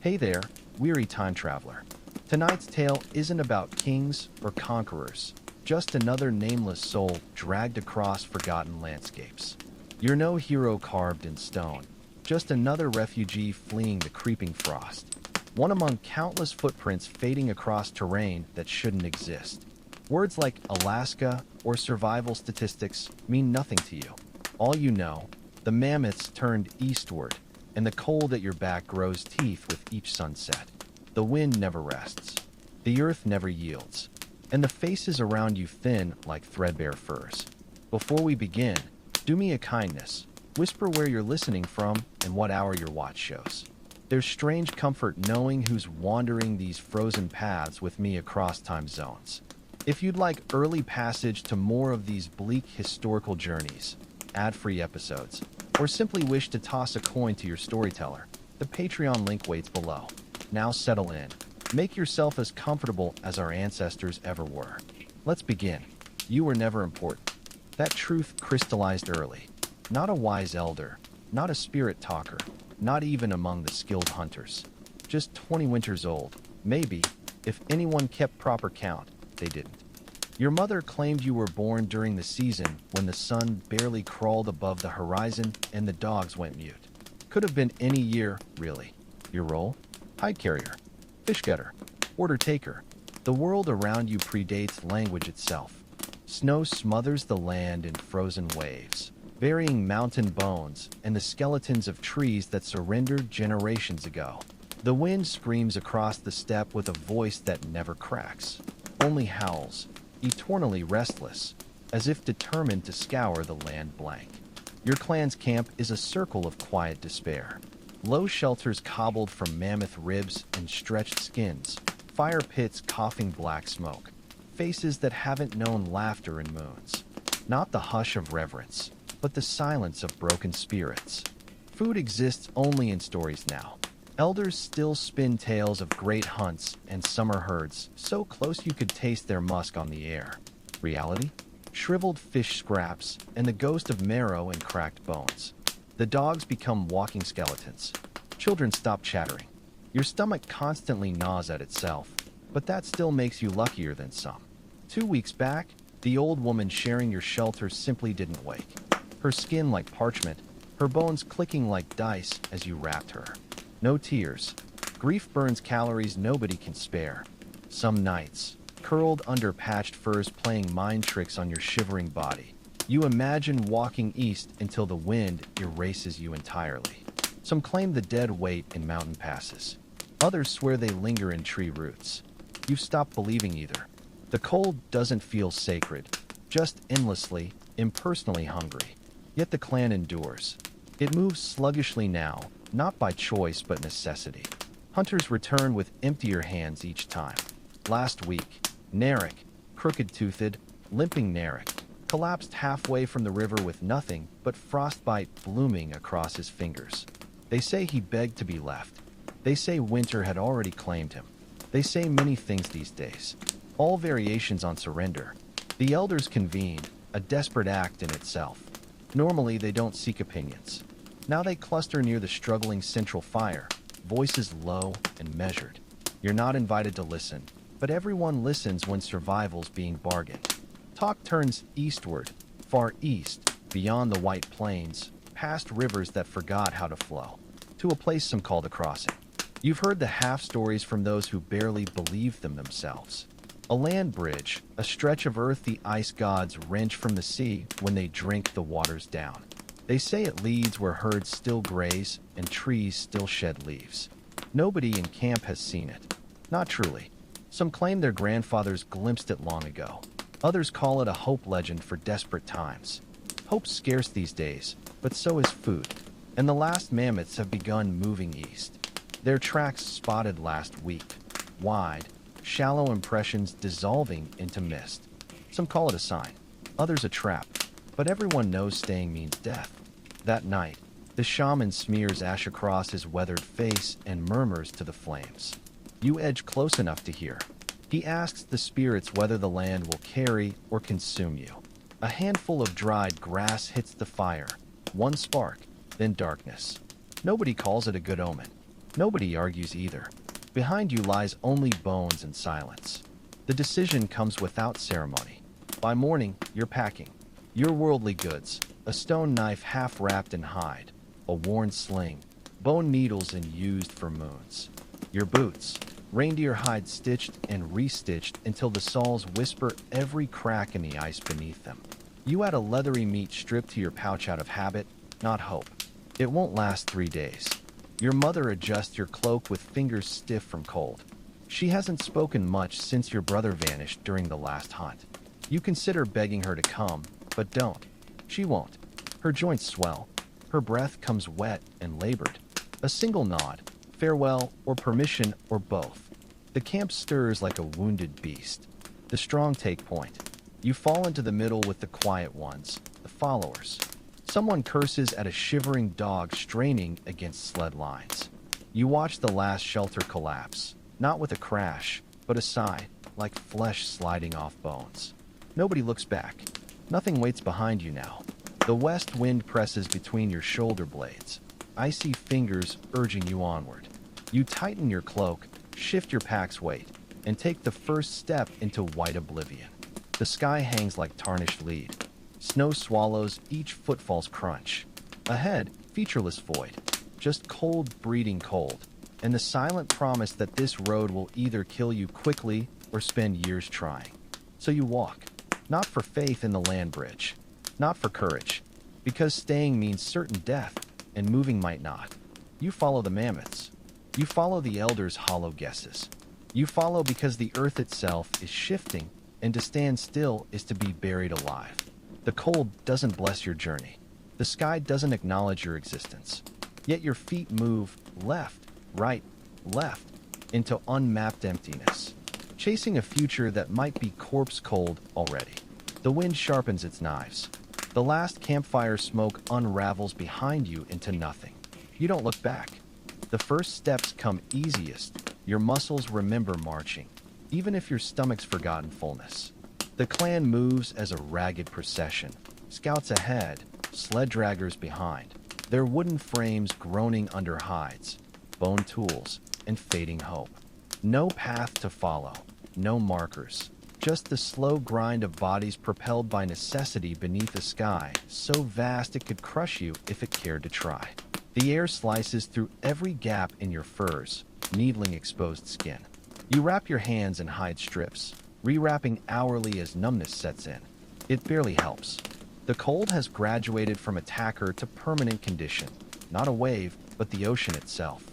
Hey there, weary time traveler. Tonight's tale isn't about kings or conquerors, just another nameless soul dragged across forgotten landscapes. You're no hero carved in stone, just another refugee fleeing the creeping frost. One among countless footprints fading across terrain that shouldn't exist. Words like Alaska or survival statistics mean nothing to you. All you know, the mammoths turned eastward, and the cold at your back grows teeth with each sunset. The wind never rests. The earth never yields. And the faces around you thin like threadbare furs. Before we begin, do me a kindness. Whisper where you're listening from and what hour your watch shows. There's strange comfort knowing who's wandering these frozen paths with me across time zones. If you'd like early passage to more of these bleak historical journeys, ad-free episodes, or simply wish to toss a coin to your storyteller, the Patreon link waits below. Now settle in. Make yourself as comfortable as our ancestors ever were. Let's begin. You were never important. That truth crystallized early. Not a wise elder, not a spirit talker, not even among the skilled hunters. Just 20 winters old. Maybe, if anyone kept proper count, they didn't. Your mother claimed you were born during the season when the sun barely crawled above the horizon and the dogs went mute. Could have been any year, really. Your role? Hide carrier, fish getter, order taker. The world around you predates language itself. Snow smothers the land in frozen waves, burying mountain bones and the skeletons of trees that surrendered generations ago. The wind screams across the steppe with a voice that never cracks, only howls, eternally restless, as if determined to scour the land blank. Your clan's camp is a circle of quiet despair. Low shelters cobbled from mammoth ribs and stretched skins, fire pits coughing black smoke, faces that haven't known laughter in moons. Not the hush of reverence, but the silence of broken spirits. Food exists only in stories now. Elders still spin tales of great hunts and summer herds so close you could taste their musk on the air. Reality? Shriveled fish scraps and the ghost of marrow and cracked bones. The dogs become walking skeletons. Children stop chattering. Your stomach constantly gnaws at itself, but that still makes you luckier than some. 2 weeks back, the old woman sharing your shelter simply didn't wake. Her skin like parchment, her bones clicking like dice as you wrapped her. No tears. Grief burns calories nobody can spare. Some nights, curled under patched furs playing mind tricks on your shivering body. You imagine walking east until the wind erases you entirely. Some claim the dead wait in mountain passes. Others swear they linger in tree roots. You've stopped believing either. The cold doesn't feel sacred, just endlessly, impersonally hungry. Yet the clan endures. It moves sluggishly now, not by choice but necessity. Hunters return with emptier hands each time. Last week, Narek, crooked-toothed, limping Narek, collapsed halfway from the river with nothing but frostbite blooming across his fingers. They say he begged to be left. They say winter had already claimed him. They say many things these days, all variations on surrender. The elders convene, a desperate act in itself. Normally they don't seek opinions. Now they cluster near the struggling central fire, voices low and measured. You're not invited to listen, but everyone listens when survival's being bargained. Talk turns eastward, far east, beyond the White Plains, past rivers that forgot how to flow, to a place some call the crossing. You've heard the half-stories from those who barely believed them themselves. A land bridge, a stretch of earth the ice gods wrench from the sea when they drink the waters down. They say it leads where herds still graze and trees still shed leaves. Nobody in camp has seen it. Not truly. Some claim their grandfathers glimpsed it long ago. Others call it a hope legend for desperate times. Hope's scarce these days, but so is food. And the last mammoths have begun moving east. Their tracks spotted last week. Wide, shallow impressions dissolving into mist. Some call it a sign, others a trap. But everyone knows staying means death. That night, the shaman smears ash across his weathered face and murmurs to the flames. You edge close enough to hear. He asks the spirits whether the land will carry or consume you. A handful of dried grass hits the fire. One spark, then darkness. Nobody calls it a good omen. Nobody argues either. Behind you lies only bones and silence. The decision comes without ceremony. By morning, you're packing. Your worldly goods, a stone knife half wrapped in hide, a worn sling, bone needles and used for moons. Your boots, reindeer hide stitched and restitched until the soles whisper every crack in the ice beneath them. You add a leathery meat strip to your pouch out of habit, not hope. It won't last 3 days. Your mother adjusts your cloak with fingers stiff from cold. She hasn't spoken much since your brother vanished during the last hunt. You consider begging her to come, but don't. She won't. Her joints swell. Her breath comes wet and labored. A single nod, farewell, or permission, or both. The camp stirs like a wounded beast. The strong take point. You fall into the middle with the quiet ones, the followers. Someone curses at a shivering dog straining against sled lines. You watch the last shelter collapse, not with a crash, but a sigh, like flesh sliding off bones. Nobody looks back. Nothing waits behind you now. The west wind presses between your shoulder blades, icy fingers urging you onward. You tighten your cloak, shift your pack's weight, and take the first step into white oblivion. The sky hangs like tarnished lead. Snow swallows each footfall's crunch. Ahead, featureless void, just cold breeding cold, and the silent promise that this road will either kill you quickly or spend years trying. So you walk, not for faith in the land bridge, not for courage, because staying means certain death, and moving might not. You follow the mammoths. You follow the elders' hollow guesses. You follow because the earth itself is shifting, and to stand still is to be buried alive. The cold doesn't bless your journey. The sky doesn't acknowledge your existence. Yet your feet move left, right, left, into unmapped emptiness, chasing a future that might be corpse cold already. The wind sharpens its knives. The last campfire smoke unravels behind you into nothing. You don't look back. The first steps come easiest. Your muscles remember marching, even if your stomach's forgotten fullness. The clan moves as a ragged procession. Scouts ahead, sled draggers behind, their wooden frames groaning under hides, bone tools, and fading hope. No path to follow, no markers, just the slow grind of bodies propelled by necessity beneath a sky so vast it could crush you if it cared to try. The air slices through every gap in your furs, needling exposed skin. You wrap your hands in hide strips, rewrapping hourly as numbness sets in. It barely helps. The cold has graduated from attacker to permanent condition, not a wave, but the ocean itself.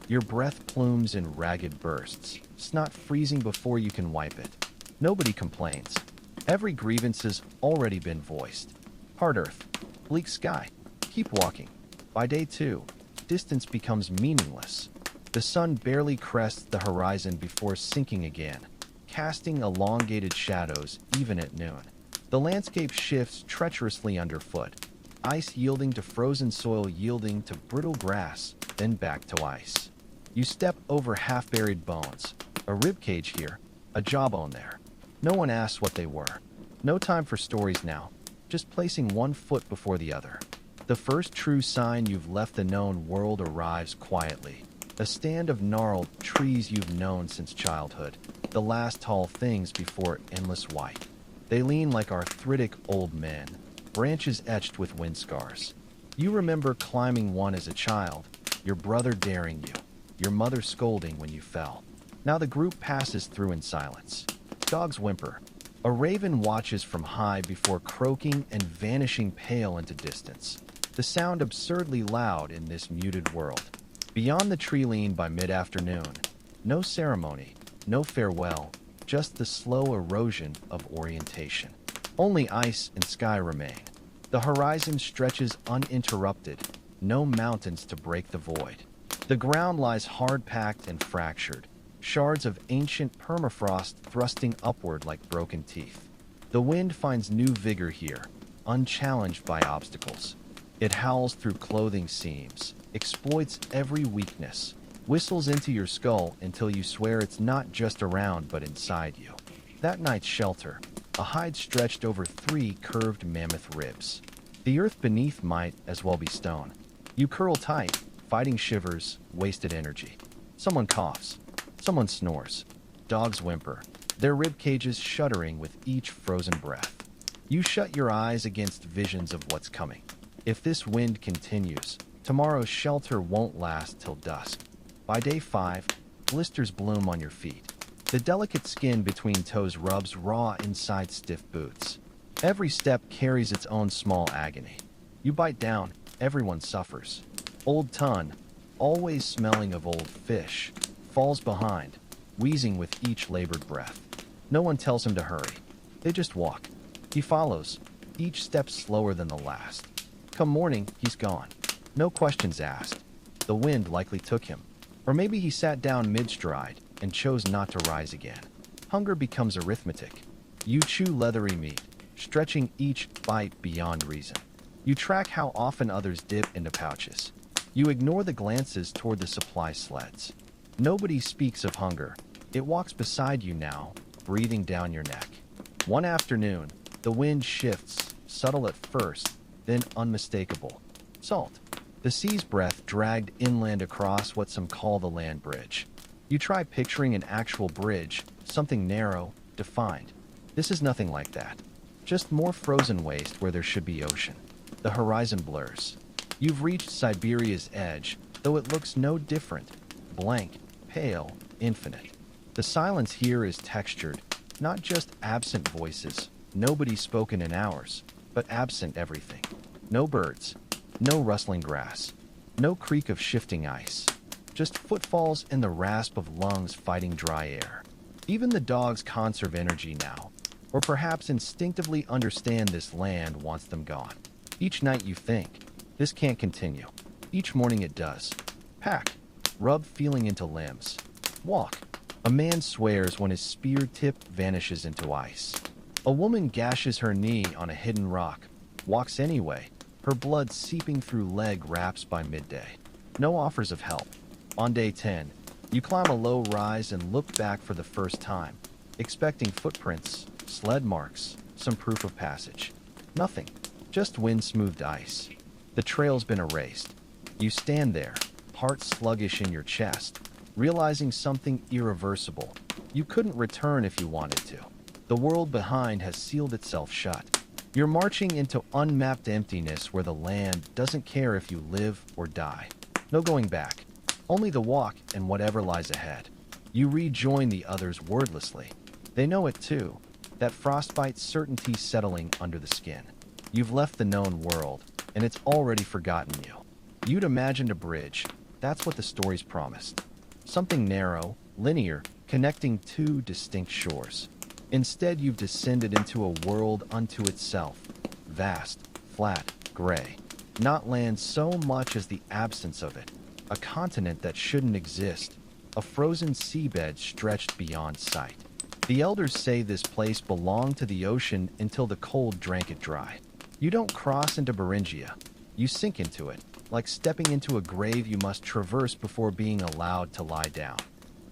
Your breath plumes in ragged bursts, snot freezing before you can wipe it. Nobody complains. Every grievance has already been voiced. Hard earth, bleak sky, keep walking. By day 2, distance becomes meaningless. The sun barely crests the horizon before sinking again, casting elongated shadows even at noon. The landscape shifts treacherously underfoot, ice yielding to frozen soil yielding to brittle grass, then back to ice. You step over half-buried bones, a ribcage here, a jawbone there. No one asks what they were. No time for stories now, just placing one foot before the other. The first true sign you've left the known world arrives quietly. A stand of gnarled trees you've known since childhood, the last tall things before endless white. They lean like arthritic old men, branches etched with wind scars. You remember climbing one as a child, your brother daring you, your mother scolding when you fell. Now the group passes through in silence. Dogs whimper. A raven watches from high before croaking and vanishing pale into distance. The sound absurdly loud in this muted world. Beyond the tree lean by mid-afternoon, no ceremony, no farewell, just the slow erosion of orientation. Only ice and sky remain. The horizon stretches uninterrupted, no mountains to break the void. The ground lies hard-packed and fractured, shards of ancient permafrost thrusting upward like broken teeth. The wind finds new vigor here, unchallenged by obstacles. It howls through clothing seams, exploits every weakness, whistles into your skull until you swear it's not just around but inside you. That night's shelter, a hide stretched over 3 curved mammoth ribs. The earth beneath might as well be stone. You curl tight, Fighting shivers, wasted energy. Someone coughs. Someone snores. Dogs whimper, their rib cages shuddering with each frozen breath. You shut your eyes against visions of what's coming. If this wind continues, tomorrow's shelter won't last till dusk. By day 5, blisters bloom on your feet. The delicate skin between toes rubs raw inside stiff boots. Every step carries its own small agony. You bite down, everyone suffers. Old Tun, always smelling of old fish, falls behind, wheezing with each labored breath. No one tells him to hurry. They just walk. He follows, each step slower than the last. Come morning, he's gone. No questions asked. The wind likely took him. Or maybe he sat down mid-stride and chose not to rise again. Hunger becomes arithmetic. You chew leathery meat, stretching each bite beyond reason. You track how often others dip into pouches. You ignore the glances toward the supply sleds. Nobody speaks of hunger. It walks beside you now, breathing down your neck. One afternoon, the wind shifts, subtle at first, then unmistakable. Salt. The sea's breath dragged inland across what some call the land bridge. You try picturing an actual bridge, something narrow, defined. This is nothing like that. Just more frozen waste where there should be ocean. The horizon blurs. You've reached Siberia's edge, though it looks no different. Blank, pale, infinite. The silence here is textured, not just absent voices, nobody spoken in hours, but absent everything. No birds, no rustling grass, no creak of shifting ice. Just footfalls and the rasp of lungs fighting dry air. Even the dogs conserve energy now, or perhaps instinctively understand this land wants them gone. Each night you think, this can't continue. Each morning it does. Pack. Rub feeling into limbs. Walk. A man swears when his spear tip vanishes into ice. A woman gashes her knee on a hidden rock. Walks anyway, her blood seeping through leg wraps by midday. No offers of help. On day 10, you climb a low rise and look back for the first time, expecting footprints, sled marks, some proof of passage. Nothing. Just wind-smoothed ice. The trail's been erased. You stand there, heart sluggish in your chest, realizing something irreversible. You couldn't return if you wanted to. The world behind has sealed itself shut. You're marching into unmapped emptiness where the land doesn't care if you live or die. No going back. Only the walk and whatever lies ahead. You rejoin the others wordlessly. They know it too, that frostbite certainty settling under the skin. You've left the known world, and it's already forgotten you. You'd imagined a bridge. That's what the stories promised. Something narrow, linear, connecting two distinct shores. Instead, you've descended into a world unto itself. Vast, flat, gray. Not land so much as the absence of it. A continent that shouldn't exist. A frozen seabed stretched beyond sight. The elders say this place belonged to the ocean until the cold drank it dry. You don't cross into Beringia. You sink into it, like stepping into a grave you must traverse before being allowed to lie down.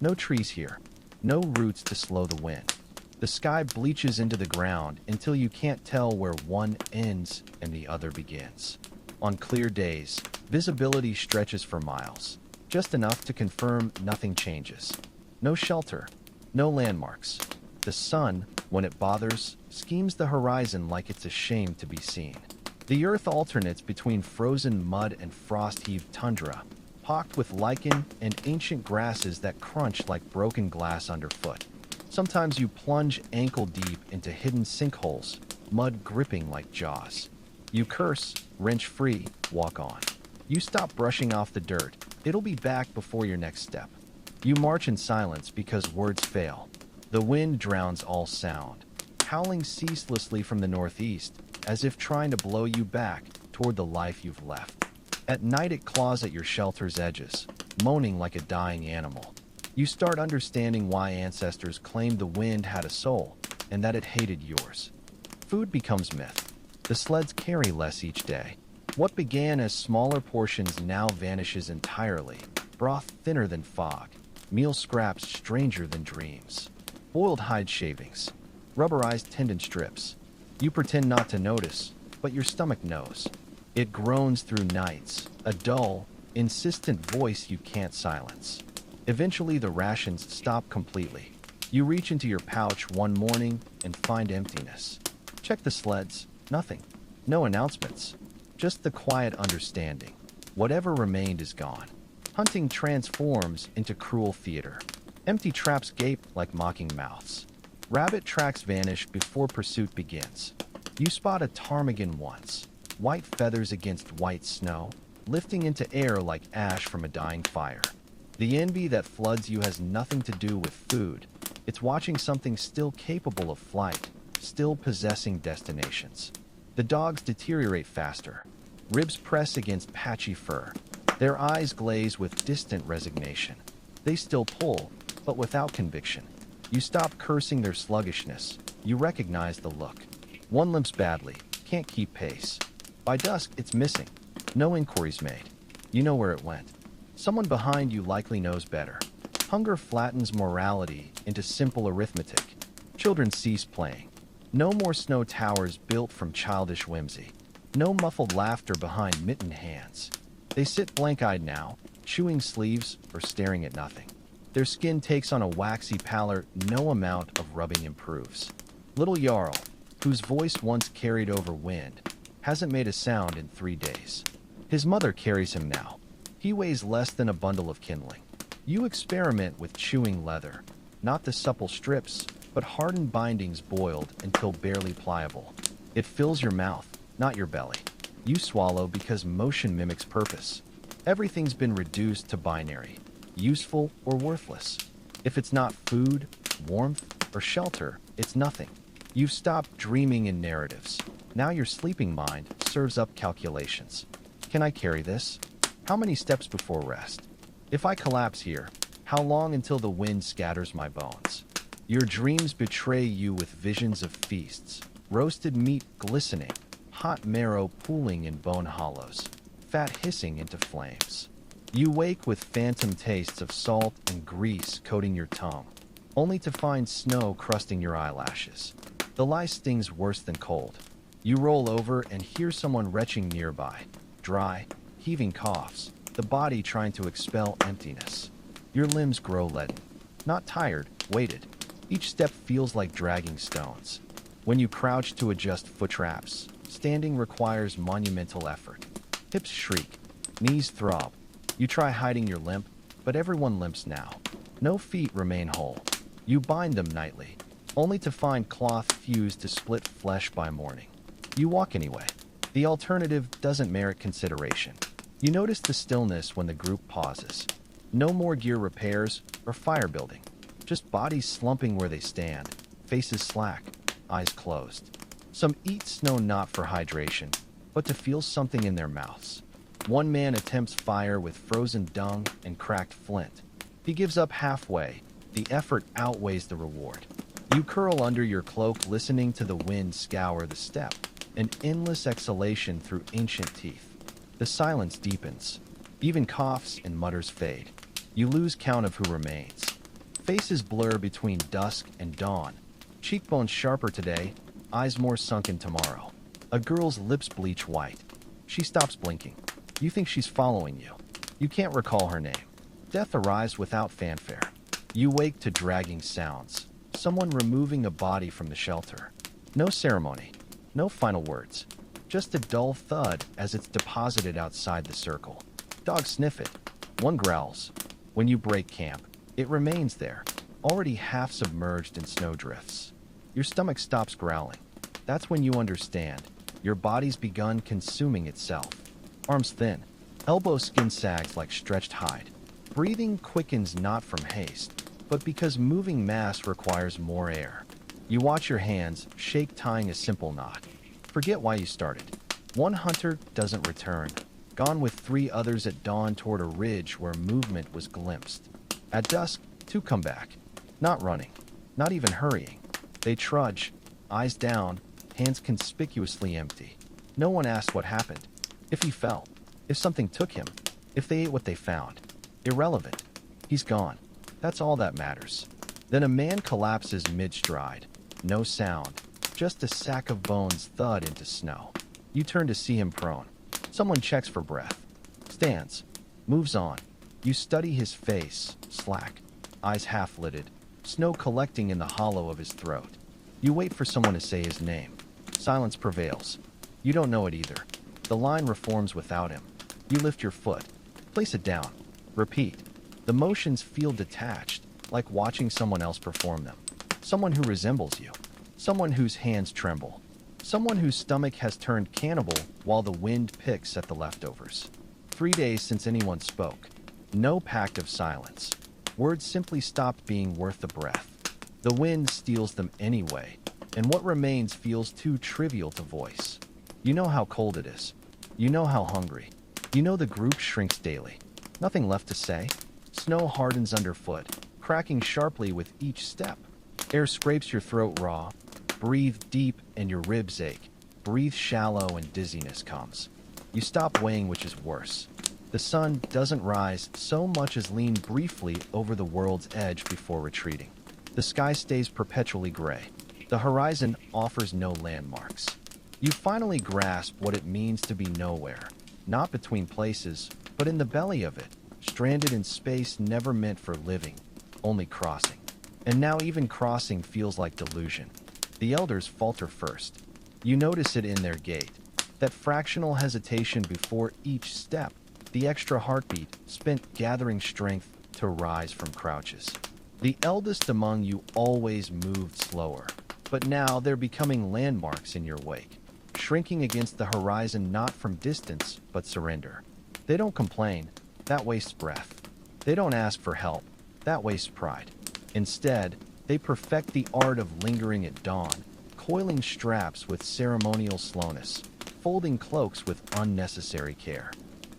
No trees here. No roots to slow the wind. The sky bleaches into the ground until you can't tell where one ends and the other begins. On clear days, visibility stretches for miles, just enough to confirm nothing changes. No shelter, no landmarks. The sun, when it bothers, schemes the horizon like it's ashamed to be seen. The earth alternates between frozen mud and frost-heaved tundra, pocked with lichen and ancient grasses that crunch like broken glass underfoot. Sometimes you plunge ankle-deep into hidden sinkholes, mud gripping like jaws. You curse, wrench free, walk on. You stop brushing off the dirt. It'll be back before your next step. You march in silence because words fail. The wind drowns all sound, howling ceaselessly from the northeast, as if trying to blow you back toward the life you've left. At night it claws at your shelter's edges, moaning like a dying animal. You start understanding why ancestors claimed the wind had a soul, and that it hated yours. Food becomes myth. The sleds carry less each day. What began as smaller portions now vanishes entirely, broth thinner than fog, meal scraps stranger than dreams. Boiled hide shavings, rubberized tendon strips. You pretend not to notice, but your stomach knows. It groans through nights, a dull, insistent voice you can't silence. Eventually, the rations stop completely. You reach into your pouch one morning and find emptiness. Check the sleds. Nothing. No announcements. Just the quiet understanding. Whatever remained is gone. Hunting transforms into cruel theater. Empty traps gape like mocking mouths. Rabbit tracks vanish before pursuit begins. You spot a ptarmigan once. White feathers against white snow, lifting into air like ash from a dying fire. The envy that floods you has nothing to do with food. It's watching something still capable of flight, still possessing destinations. The dogs deteriorate faster. Ribs press against patchy fur. Their eyes glaze with distant resignation. They still pull, but without conviction. You stop cursing their sluggishness. You recognize the look. One limps badly, can't keep pace. By dusk, it's missing. No inquiries made. You know where it went. Someone behind you likely knows better. Hunger flattens morality into simple arithmetic. Children cease playing. No more snow towers built from childish whimsy. No muffled laughter behind mittened hands. They sit blank-eyed now, chewing sleeves or staring at nothing. Their skin takes on a waxy pallor no amount of rubbing improves. Little Jarl, whose voice once carried over wind, hasn't made a sound in 3 days. His mother carries him now. He weighs less than a bundle of kindling. You experiment with chewing leather, not the supple strips, but hardened bindings boiled until barely pliable. It fills your mouth, not your belly. You swallow because motion mimics purpose. Everything's been reduced to binary, useful or worthless. If it's not food, warmth, or shelter, it's nothing. You've stopped dreaming in narratives. Now your sleeping mind serves up calculations. Can I carry this? How many steps before rest? If I collapse here, how long until the wind scatters my bones? Your dreams betray you with visions of feasts, roasted meat glistening, hot marrow pooling in bone hollows, fat hissing into flames. You wake with phantom tastes of salt and grease coating your tongue, only to find snow crusting your eyelashes. The lie stings worse than cold. You roll over and hear someone retching nearby, dry, heaving coughs, the body trying to expel emptiness. Your limbs grow leaden. Not tired, weighted. Each step feels like dragging stones. When you crouch to adjust foot traps, standing requires monumental effort. Hips shriek, knees throb. You try hiding your limp, but everyone limps now. No feet remain whole. You bind them nightly, only to find cloth fused to split flesh by morning. You walk anyway. The alternative doesn't merit consideration. You notice the stillness when the group pauses. No more gear repairs or fire building. Just bodies slumping where they stand, faces slack, eyes closed. Some eat snow not for hydration, but to feel something in their mouths. One man attempts fire with frozen dung and cracked flint. He gives up halfway. The effort outweighs the reward. You curl under your cloak listening to the wind scour the steppe, an endless exhalation through ancient teeth. The silence deepens. Even coughs and mutters fade. You lose count of who remains. Faces blur between dusk and dawn. Cheekbones sharper today, eyes more sunken tomorrow. A girl's lips bleach white. She stops blinking. You think she's following you. You can't recall her name. Death arrives without fanfare. You wake to dragging sounds. Someone removing a body from the shelter. No ceremony. No final words. Just a dull thud as it's deposited outside the circle. Dogs sniff it. One growls. When you break camp, it remains there, already half submerged in snowdrifts. Your stomach stops growling. That's when you understand. Your body's begun consuming itself. Arms thin. Elbow skin sags like stretched hide. Breathing quickens not from haste, but because moving mass requires more air. You watch your hands shake tying a simple knot. Forget why you started. One hunter doesn't return, gone with 3 others at dawn toward a ridge where movement was glimpsed. At dusk, 2 come back. Not running, not even hurrying. They trudge, eyes down, hands conspicuously empty. No one asked what happened. If he fell, if something took him, if they ate what they found. Irrelevant. He's gone. That's all that matters. Then a man collapses mid-stride. No sound, just a sack of bones thud into snow. You turn to see him prone. Someone checks for breath. Stands. Moves on. You study his face, slack, eyes half-lidded, snow collecting in the hollow of his throat. You wait for someone to say his name. Silence prevails. You don't know it either. The line reforms without him. You lift your foot. Place it down. Repeat. The motions feel detached, like watching someone else perform them. Someone who resembles you. Someone whose hands tremble. Someone whose stomach has turned cannibal while the wind picks at the leftovers. 3 days since anyone spoke. No pact of silence. Words simply stopped being worth the breath. The wind steals them anyway, and what remains feels too trivial to voice. You know how cold it is. You know how hungry. You know the group shrinks daily. Nothing left to say. Snow hardens underfoot, cracking sharply with each step. Air scrapes your throat raw. Breathe deep and your ribs ache. Breathe shallow and dizziness comes. You stop weighing which is worse. The sun doesn't rise so much as lean briefly over the world's edge before retreating. The sky stays perpetually gray. The horizon offers no landmarks. You finally grasp what it means to be nowhere, not between places, but in the belly of it, stranded in space never meant for living, only crossing. And now even crossing feels like delusion. The elders falter first. You notice it in their gait, that fractional hesitation before each step, the extra heartbeat spent gathering strength to rise from crouches. The eldest among you always moved slower, but now they're becoming landmarks in your wake, shrinking against the horizon not from distance but surrender. They don't complain, that wastes breath. They don't ask for help, that wastes pride. Instead, they perfect the art of lingering at dawn, coiling straps with ceremonial slowness, folding cloaks with unnecessary care.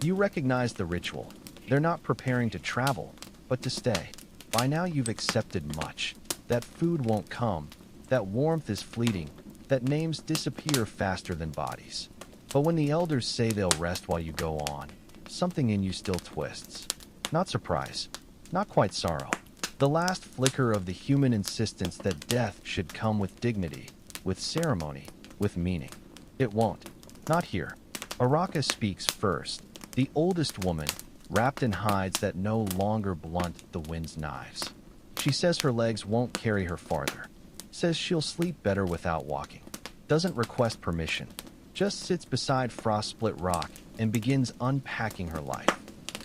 You recognize the ritual. They're not preparing to travel, but to stay. By now you've accepted much. That food won't come, that warmth is fleeting, that names disappear faster than bodies. But when the elders say they'll rest while you go on, something in you still twists. Not surprise, not quite sorrow. The last flicker of the human insistence that death should come with dignity, with ceremony, with meaning. It won't. Not here. Araka speaks first, the oldest woman, wrapped in hides that no longer blunt the wind's knives. She says her legs won't carry her farther. Says she'll sleep better without walking. Doesn't request permission. Just sits beside frost-split rock and begins unpacking her life.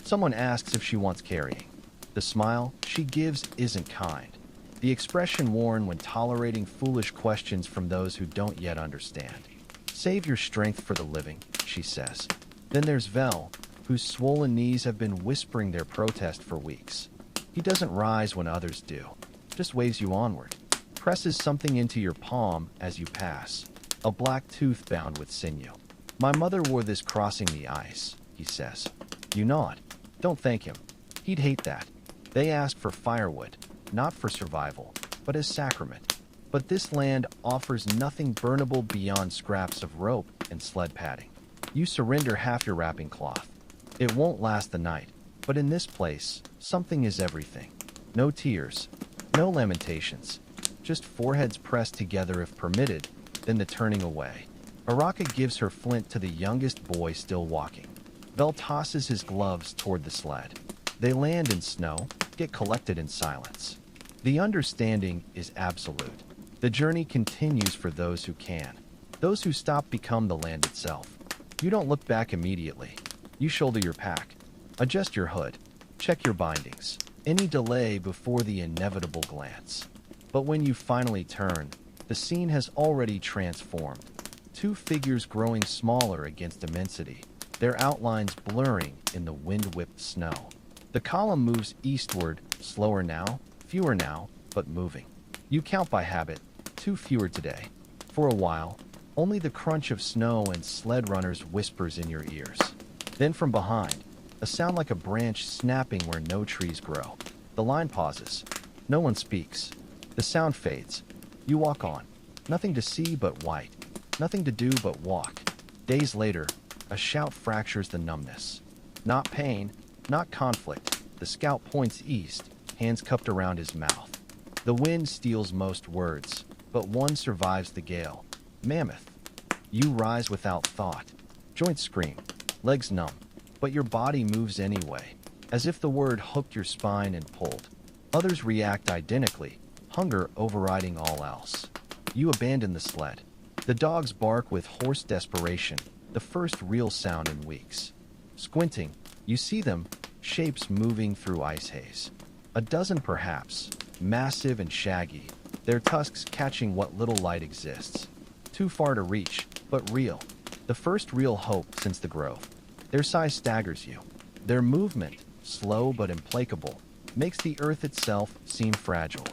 Someone asks if she wants carrying. The smile she gives isn't kind. The expression worn when tolerating foolish questions from those who don't yet understand. Save your strength for the living, she says. Then there's Vel, whose swollen knees have been whispering their protest for weeks. He doesn't rise when others do, just waves you onward. Presses something into your palm as you pass, a black tooth bound with sinew. My mother wore this crossing the ice, he says. You nod. Don't thank him. He'd hate that. They ask for firewood, not for survival, but as sacrament. But this land offers nothing burnable beyond scraps of rope and sled padding. You surrender half your wrapping cloth. It won't last the night, but in this place, something is everything. No tears, no lamentations, just foreheads pressed together if permitted, then the turning away. Araka gives her flint to the youngest boy still walking. Vel tosses his gloves toward the sled. They land in snow, get collected in silence. The understanding is absolute. The journey continues for those who can. Those who stop become the land itself. You don't look back immediately. You shoulder your pack. Adjust your hood. Check your bindings. Any delay before the inevitable glance. But when you finally turn, the scene has already transformed. Two figures growing smaller against immensity, their outlines blurring in the wind-whipped snow. The column moves eastward, slower now, fewer now, but moving. You count by habit, 2 fewer today. For a while, only the crunch of snow and sled runners whispers in your ears. Then from behind, a sound like a branch snapping where no trees grow. The line pauses. No one speaks. The sound fades. You walk on. Nothing to see but white. Nothing to do but walk. Days later, a shout fractures the numbness. Not pain, not conflict. The scout points east, hands cupped around his mouth. The wind steals most words, but one survives the gale. Mammoth. You rise without thought. Joints scream. Legs numb. but your body moves anyway, as if the word hooked your spine and pulled. Others react identically, hunger overriding all else. You abandon the sled. The dogs bark with hoarse desperation, the first real sound in weeks. Squinting, you see them, shapes moving through ice haze. A dozen perhaps, massive and shaggy, their tusks catching what little light exists. Too far to reach, but real. The first real hope since the growth. Their size staggers you. Their movement, slow but implacable, makes the earth itself seem fragile.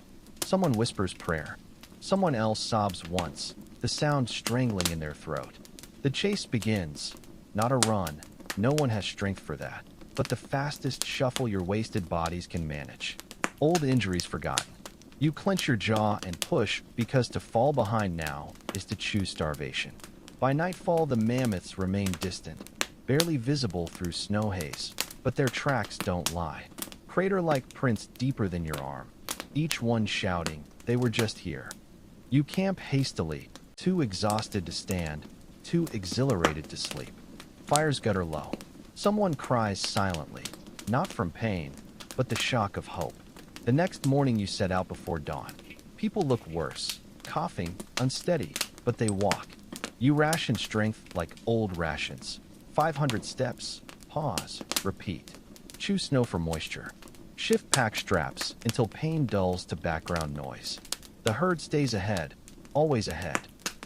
Someone whispers prayer. Someone else sobs once, the sound strangling in their throat. The chase begins. Not a run. No one has strength for that. But the fastest shuffle your wasted bodies can manage. Old injuries forgotten. You clench your jaw and push because to fall behind now is to choose starvation. By nightfall, the mammoths remain distant, barely visible through snow haze, but their tracks don't lie. Crater-like prints deeper than your arm, each one shouting, they were just here. You camp hastily, too exhausted to stand, too exhilarated to sleep. Fires gutter low. Someone cries silently, not from pain, but the shock of hope. The next morning you set out before dawn. People look worse, coughing, unsteady, but they walk. You ration strength like old rations. 500 steps, pause, repeat. Chew snow for moisture. Shift pack straps until pain dulls to background noise. The herd stays ahead, always ahead.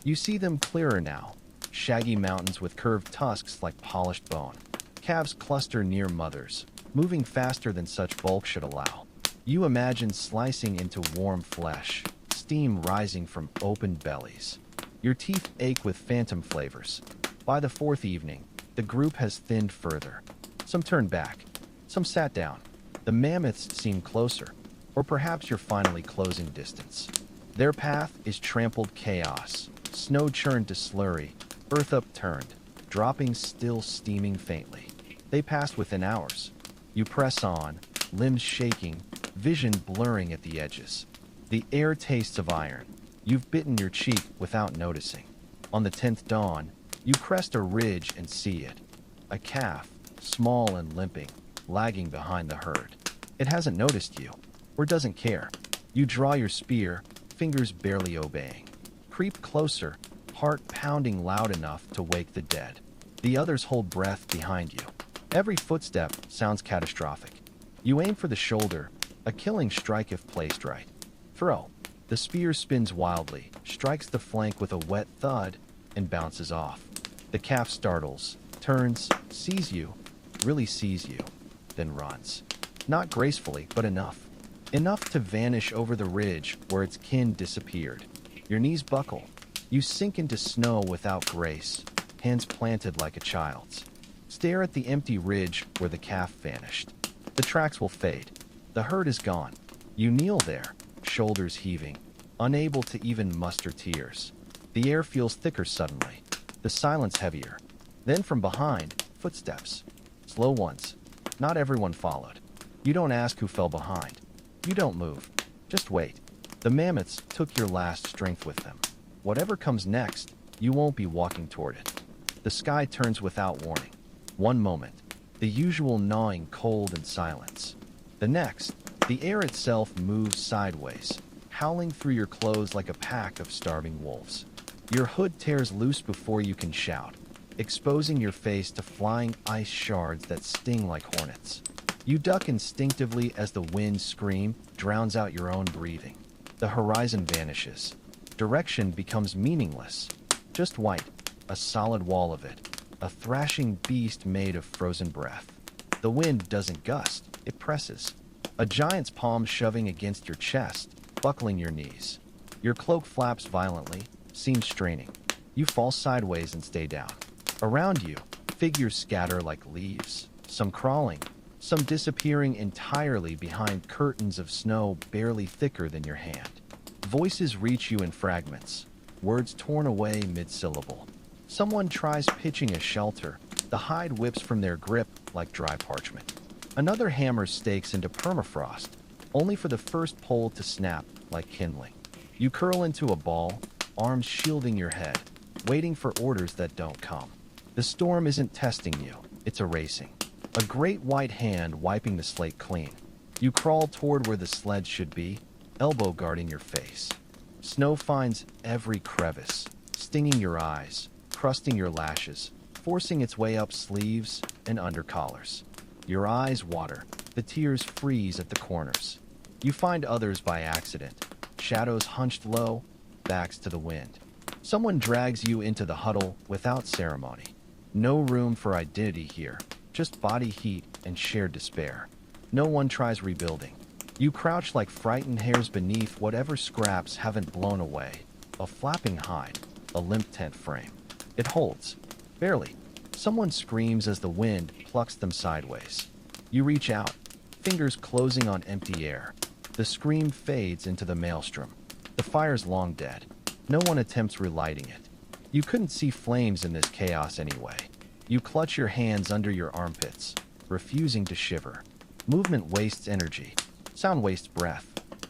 You see them clearer now. Shaggy mountains with curved tusks like polished bone. Calves cluster near mothers, moving faster than such bulk should allow. You imagine slicing into warm flesh, steam rising from open bellies. Your teeth ache with phantom flavors. By the fourth evening, the group has thinned further. Some turned back. Some sat down. The mammoths seem closer, or perhaps you're finally closing distance. Their path is trampled chaos, snow churned to slurry, earth upturned, dropping still steaming faintly. They pass within hours. You press on, limbs shaking, vision blurring at the edges. The air tastes of iron. You've bitten your cheek without noticing. On the 10th dawn, you crest a ridge and see it. A calf, small and limping, lagging behind the herd. It hasn't noticed you, or doesn't care. You draw your spear, fingers barely obeying. Creep closer, heart pounding loud enough to wake the dead. The others hold breath behind you. Every footstep sounds catastrophic. You aim for the shoulder, a killing strike if placed right. Throw. The spear spins wildly, strikes the flank with a wet thud, and bounces off. The calf startles, turns, sees you, really sees you, then runs. Not gracefully, but enough. Enough to vanish over the ridge where its kin disappeared. Your knees buckle. You sink into snow without grace, hands planted like a child's. Stare at the empty ridge where the calf vanished. The tracks will fade. The herd is gone. You kneel there, shoulders heaving, unable to even muster tears. The air feels thicker suddenly, the silence heavier. Then from behind, footsteps. Slow ones. Not everyone followed. You don't ask who fell behind. You don't move. Just wait. The mammoths took your last strength with them. Whatever comes next, you won't be walking toward it. The sky turns without warning. One moment, the usual gnawing cold and silence. The next, the air itself moves sideways, howling through your clothes like a pack of starving wolves. Your hood tears loose before you can shout, exposing your face to flying ice shards that sting like hornets. You duck instinctively as the wind scream drowns out your own breathing. The horizon vanishes. Direction becomes meaningless. Just white, a solid wall of it, a thrashing beast made of frozen breath. The wind doesn't gust, it presses. A giant's palm shoving against your chest, buckling your knees. Your cloak flaps violently, seams straining. You fall sideways and stay down. Around you, figures scatter like leaves, some crawling, some disappearing entirely behind curtains of snow barely thicker than your hand. Voices reach you in fragments, words torn away mid-syllable. Someone tries pitching a shelter, the hide whips from their grip like dry parchment. Another hammers stakes into permafrost, only for the first pole to snap like kindling. You curl into a ball, arms shielding your head, waiting for orders that don't come. The storm isn't testing you, it's erasing. A great white hand wiping the slate clean. You crawl toward where the sled should be, elbow guarding your face. Snow finds every crevice, stinging your eyes, crusting your lashes, forcing its way up sleeves and under collars. Your eyes water, the tears freeze at the corners. You find others by accident, shadows hunched low, backs to the wind. Someone drags you into the huddle without ceremony. No room for identity here, just body heat and shared despair. No one tries rebuilding. You crouch like frightened hares beneath whatever scraps haven't blown away. A flapping hide, a limp tent frame. It holds. Barely. Someone screams as the wind plucks them sideways. You reach out, fingers closing on empty air. The scream fades into the maelstrom. The fire's long dead. No one attempts relighting it. You couldn't see flames in this chaos anyway. You clutch your hands under your armpits, refusing to shiver. Movement wastes energy. Sound wastes breath.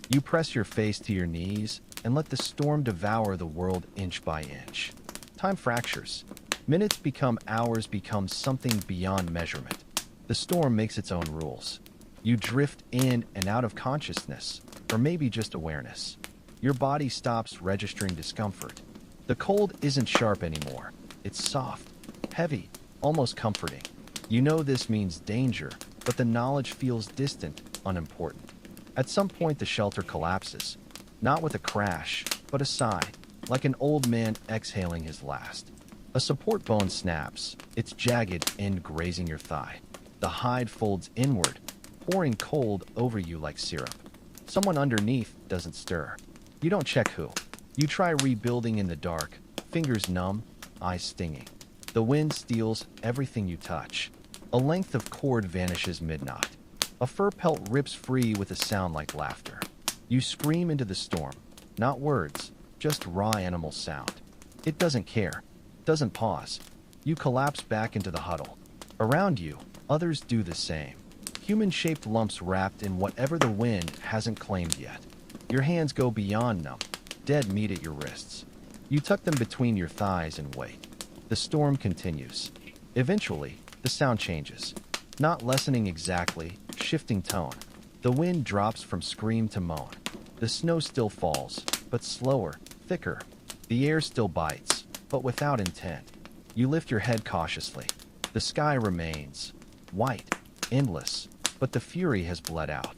You press your face to your knees and let the storm devour the world inch by inch. Time fractures. Minutes become hours, become something beyond measurement. The storm makes its own rules. You drift in and out of consciousness, or maybe just awareness. Your body stops registering discomfort. The cold isn't sharp anymore. It's soft, heavy, almost comforting. You know this means danger, but the knowledge feels distant, unimportant. At some point, the shelter collapses. Not with a crash, but a sigh, like an old man exhaling his last. A support bone snaps, its jagged end grazing your thigh. The hide folds inward, pouring cold over you like syrup. Someone underneath doesn't stir. You don't check who. You try rebuilding in the dark, fingers numb, eyes stinging. The wind steals everything you touch. A length of cord vanishes mid-knot. A fur pelt rips free with a sound like laughter. You scream into the storm. Not words, just raw animal sound. It doesn't care. Doesn't pause. You collapse back into the huddle. Around you, others do the same. Human-shaped lumps wrapped in whatever the wind hasn't claimed yet. Your hands go beyond numb. Dead meat at your wrists. You tuck them between your thighs and wait. The storm continues. Eventually, the sound changes. Not lessening exactly, shifting tone. The wind drops from scream to moan. The snow still falls, but slower, thicker. The air still bites, but without intent. You lift your head cautiously. The sky remains white, endless, but the fury has bled out.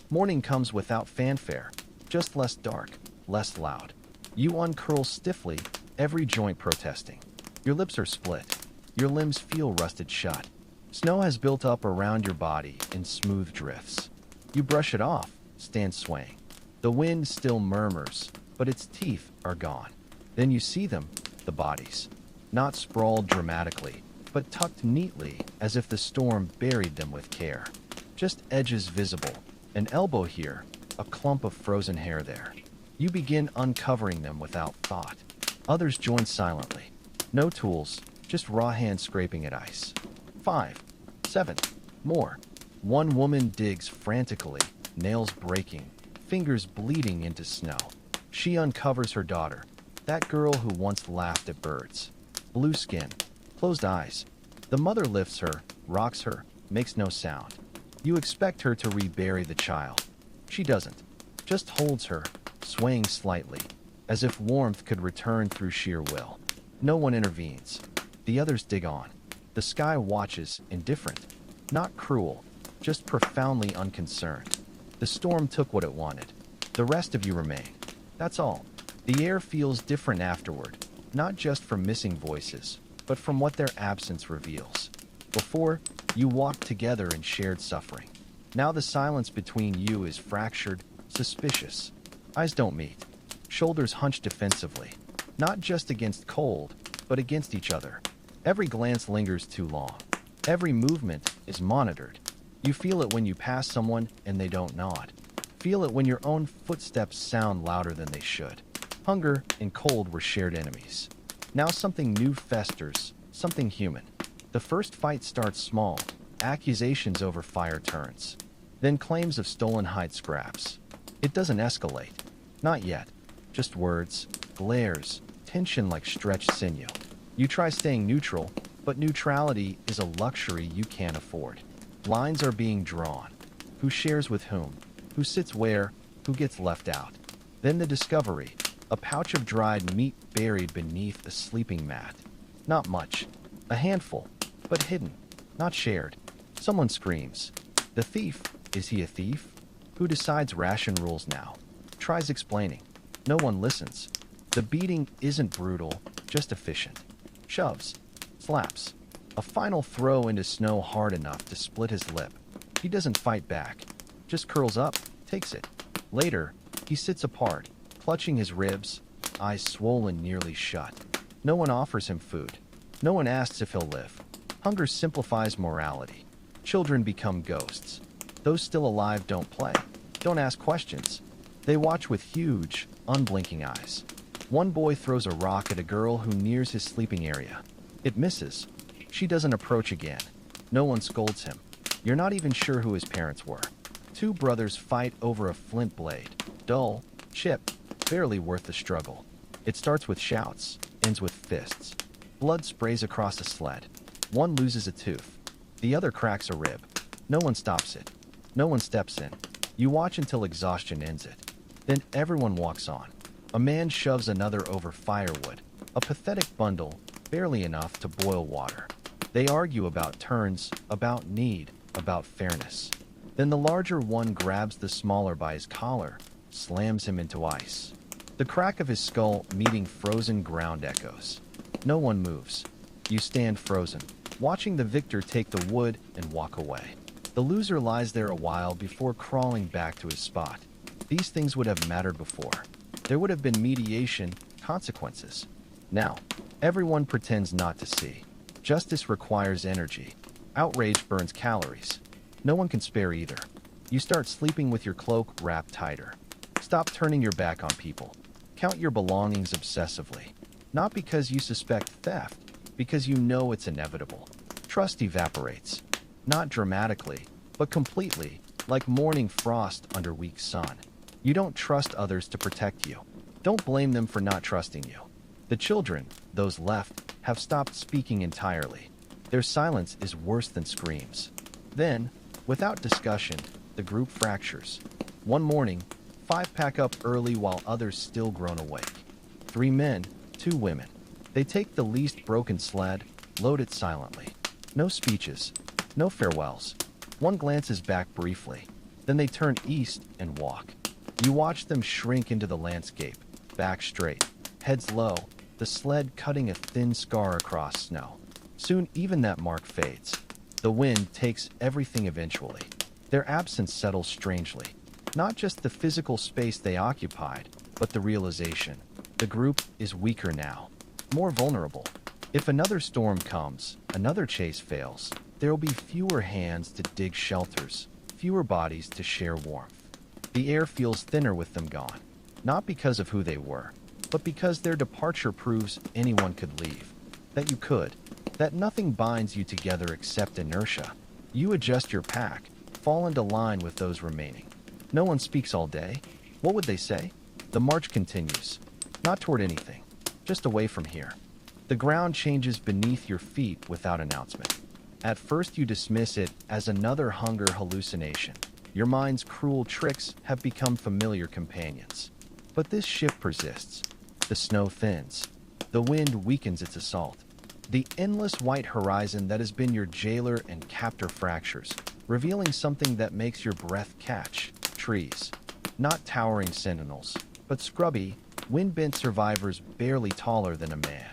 Morning comes without fanfare, just less dark, less loud. You uncurl stiffly, every joint protesting. Your lips are split. Your limbs feel rusted shut. Snow has built up around your body in smooth drifts. You brush it off, stand swaying. The wind still murmurs, but its teeth are gone. Then you see them, the bodies. Not sprawled dramatically, but tucked neatly as if the storm buried them with care. Just edges visible, an elbow here, a clump of frozen hair there. You begin uncovering them without thought. Others join silently. No tools, just raw hands scraping at ice. 5, 7, more. One woman digs frantically, nails breaking, fingers bleeding into snow. She uncovers her daughter, that girl who once laughed at birds. Blue skin, closed eyes. The mother lifts her, rocks her, makes no sound. You expect her to rebury the child. She doesn't. Just holds her, swaying slightly, as if warmth could return through sheer will. No one intervenes. The others dig on. The sky watches, indifferent. Not cruel, just profoundly unconcerned. The storm took what it wanted. The rest of you remain. That's all. The air feels different afterward, not just from missing voices, but from what their absence reveals. Before, you walked together in shared suffering. Now the silence between you is fractured, suspicious. Eyes don't meet. Shoulders hunch defensively, not just against cold, but against each other. Every glance lingers too long. Every movement is monitored. You feel it when you pass someone and they don't nod. Feel it when your own footsteps sound louder than they should. Hunger and cold were shared enemies. Now something new festers, something human. The first fight starts small. Accusations over fire turns. Then claims of stolen hide scraps. It doesn't escalate. Not yet. Just words, glares, tension like stretched sinew. You try staying neutral, but neutrality is a luxury you can't afford. Lines are being drawn. Who shares with whom? Who sits where? Who gets left out? Then the discovery. A pouch of dried meat buried beneath a sleeping mat. Not much. A handful. But hidden. Not shared. Someone screams. The thief. Is he a thief? Who decides ration rules now? Tries explaining. No one listens. The beating isn't brutal, just efficient. Shoves. Slaps. A final throw into snow hard enough to split his lip. He doesn't fight back. Just curls up, takes it. Later, he sits apart, clutching his ribs, eyes swollen nearly shut. No one offers him food. No one asks if he'll live. Hunger simplifies morality. Children become ghosts. Those still alive don't play, don't ask questions. They watch with huge, unblinking eyes. One boy throws a rock at a girl who nears his sleeping area. It misses. She doesn't approach again. No one scolds him. You're not even sure who his parents were. Two brothers fight over a flint blade. Dull, chipped, barely worth the struggle. It starts with shouts, ends with fists. Blood sprays across a sled. One loses a tooth. The other cracks a rib. No one stops it. No one steps in. You watch until exhaustion ends it. Then everyone walks on. A man shoves another over firewood. A pathetic bundle, barely enough to boil water. They argue about turns, about need, about fairness. Then the larger one grabs the smaller by his collar, slams him into ice. The crack of his skull meeting frozen ground echoes. No one moves. You stand frozen, watching the victor take the wood and walk away. The loser lies there a while before crawling back to his spot. These things would have mattered before. There would have been mediation, consequences. Now, everyone pretends not to see. Justice requires energy. Outrage burns calories. No one can spare either. You start sleeping with your cloak wrapped tighter. Stop turning your back on people. Count your belongings obsessively. Not because you suspect theft, because you know it's inevitable. Trust evaporates. Not dramatically, but completely, like morning frost under weak sun. You don't trust others to protect you. Don't blame them for not trusting you. The children, those left, have stopped speaking entirely. Their silence is worse than screams. Then, without discussion, the group fractures. One morning, 5 pack up early while others still groan awake. 3 men, 2 women. They take the least broken sled, load it silently. No speeches, no farewells. One glances back briefly. Then they turn east and walk. You watch them shrink into the landscape, back straight, heads low, the sled cutting a thin scar across snow. Soon even that mark fades. The wind takes everything eventually. Their absence settles strangely. Not just the physical space they occupied, but the realization. The group is weaker now, more vulnerable. If another storm comes, another chase fails, there will be fewer hands to dig shelters, fewer bodies to share warmth. The air feels thinner with them gone, not because of who they were, but because their departure proves anyone could leave. That you could. That nothing binds you together except inertia. You adjust your pack, fall into line with those remaining. No one speaks all day. What would they say? The march continues. Not toward anything, just away from here. The ground changes beneath your feet without announcement. At first you dismiss it as another hunger hallucination. Your mind's cruel tricks have become familiar companions. But this shift persists. The snow thins. The wind weakens its assault. The endless white horizon that has been your jailer and captor fractures, revealing something that makes your breath catch. Trees. Not towering sentinels, but scrubby, wind-bent survivors barely taller than a man.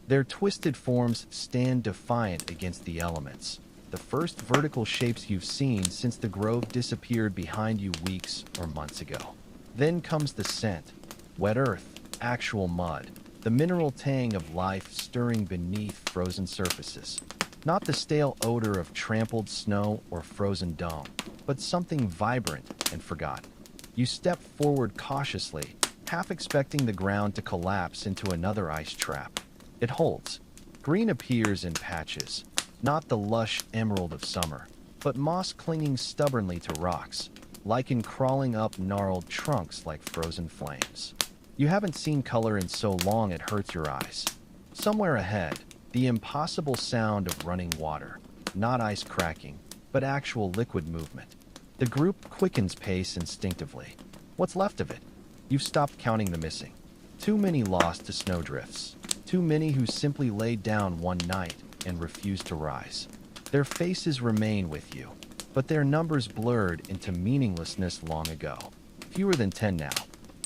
Their twisted forms stand defiant against the elements. The first vertical shapes you've seen since the grove disappeared behind you weeks or months ago. Then comes the scent. Wet earth, actual mud. The mineral tang of life stirring beneath frozen surfaces. Not the stale odor of trampled snow or frozen dome, but something vibrant and forgotten. You step forward cautiously, half expecting the ground to collapse into another ice trap. It holds. Green appears in patches, not the lush emerald of summer, but moss clinging stubbornly to rocks, lichen crawling up gnarled trunks like frozen flames. You haven't seen color in so long it hurts your eyes. Somewhere ahead, the impossible sound of running water, not ice cracking, but actual liquid movement. The group quickens pace instinctively. What's left of it? You've stopped counting the missing. Too many lost to snowdrifts. Too many who simply laid down one night and refused to rise. Their faces remain with you, but their numbers blurred into meaninglessness long ago. Fewer than 10 now.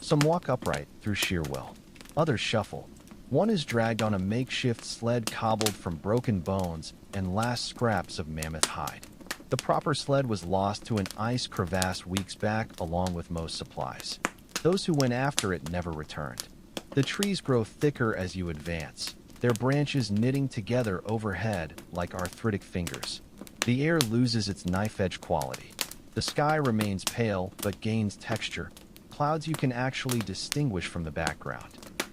Some walk upright through sheer will. Others shuffle. One is dragged on a makeshift sled cobbled from broken bones and last scraps of mammoth hide. The proper sled was lost to an ice crevasse weeks back along with most supplies. Those who went after it never returned. The trees grow thicker as you advance, their branches knitting together overhead like arthritic fingers. The air loses its knife-edge quality. The sky remains pale but gains texture, clouds you can actually distinguish from the background.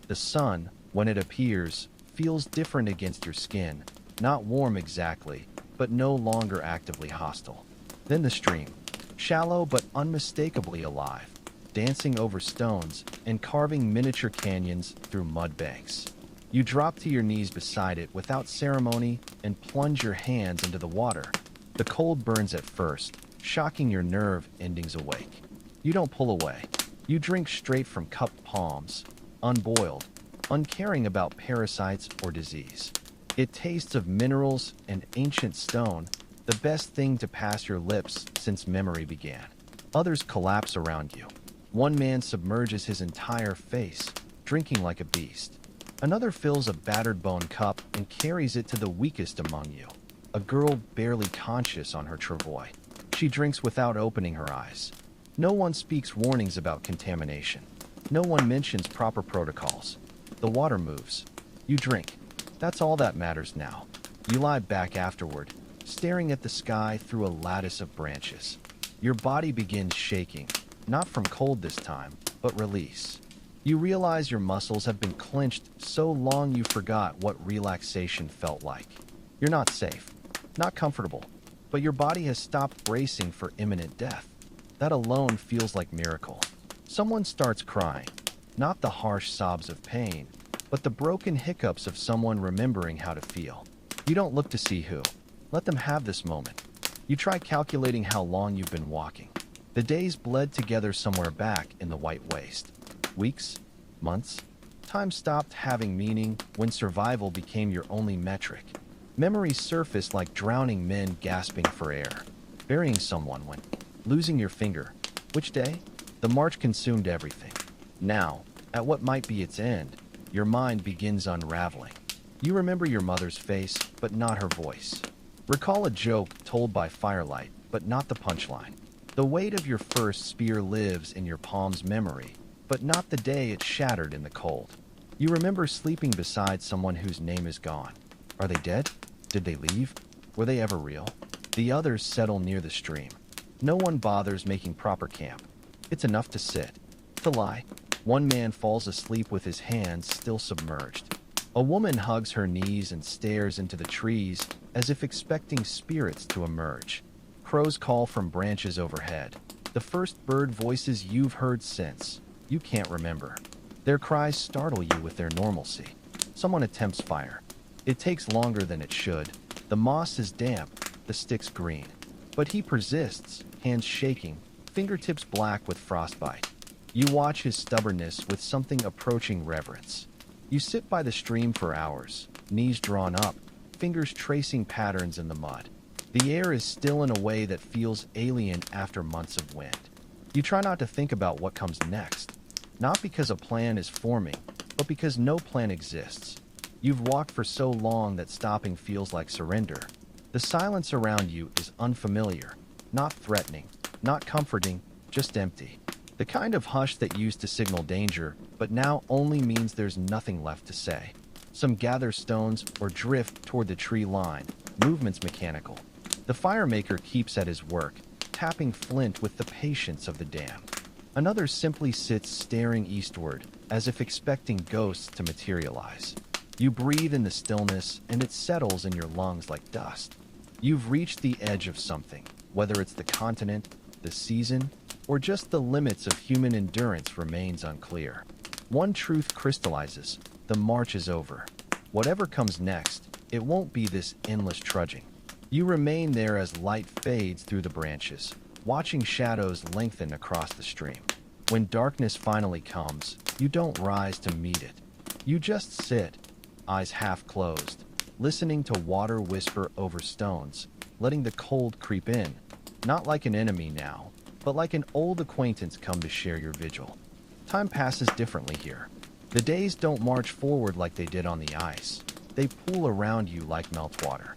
The sun, when it appears, feels different against your skin, not warm exactly, but no longer actively hostile. Then the stream, shallow but unmistakably alive, dancing over stones and carving miniature canyons through mud banks. You drop to your knees beside it without ceremony and plunge your hands into the water. The cold burns at first, shocking your nerve endings awake. You don't pull away. You drink straight from cupped palms, unboiled, uncaring about parasites or disease. It tastes of minerals and ancient stone, the best thing to pass your lips since memory began. Others collapse around you. One man submerges his entire face, drinking like a beast. Another fills a battered bone cup and carries it to the weakest among you, a girl barely conscious on her travois. She drinks without opening her eyes. No one speaks warnings about contamination. No one mentions proper protocols. The water moves. You drink. That's all that matters now. You lie back afterward, staring at the sky through a lattice of branches. Your body begins shaking, not from cold this time, but release. You realize your muscles have been clenched so long you forgot what relaxation felt like. You're not safe, not comfortable, but your body has stopped bracing for imminent death. That alone feels like miracle. Someone starts crying, not the harsh sobs of pain, but the broken hiccups of someone remembering how to feel. You don't look to see who. Let them have this moment. You try calculating how long you've been walking. The days bled together somewhere back in the white waste. Weeks? Months? Time stopped having meaning when survival became your only metric. Memories surfaced like drowning men gasping for air. Burying someone when losing your finger. Which day? The march consumed everything. Now, at what might be its end, your mind begins unraveling. You remember your mother's face, but not her voice. Recall a joke told by firelight, but not the punchline. The weight of your first spear lives in your palm's memory, but not the day it shattered in the cold. You remember sleeping beside someone whose name is gone. Are they dead? Did they leave? Were they ever real? The others settle near the stream. No one bothers making proper camp. It's enough to sit, to lie. One man falls asleep with his hands still submerged. A woman hugs her knees and stares into the trees as if expecting spirits to emerge. Crows call from branches overhead. The first bird voices you've heard since. You can't remember. Their cries startle you with their normalcy. Someone attempts fire. It takes longer than it should. The moss is damp, the sticks green. But he persists, hands shaking, fingertips black with frostbite. You watch his stubbornness with something approaching reverence. You sit by the stream for hours, knees drawn up, fingers tracing patterns in the mud. The air is still in a way that feels alien after months of wind. You try not to think about what comes next. Not because a plan is forming, but because no plan exists. You've walked for so long that stopping feels like surrender. The silence around you is unfamiliar, not threatening, not comforting, just empty. The kind of hush that used to signal danger, but now only means there's nothing left to say. Some gather stones or drift toward the tree line, movements mechanical. The firemaker keeps at his work, tapping flint with the patience of the damned. Another simply sits staring eastward, as if expecting ghosts to materialize. You breathe in the stillness, and it settles in your lungs like dust. You've reached the edge of something, whether it's the continent, the season, or just the limits of human endurance remains unclear. One truth crystallizes: the march is over. Whatever comes next, it won't be this endless trudging. You remain there as light fades through the branches, watching shadows lengthen across the stream. When darkness finally comes, you don't rise to meet it. You just sit, eyes half closed, listening to water whisper over stones, letting the cold creep in, not like an enemy now, but like an old acquaintance come to share your vigil. Time passes differently here. The days don't march forward like they did on the ice. They pool around you like meltwater.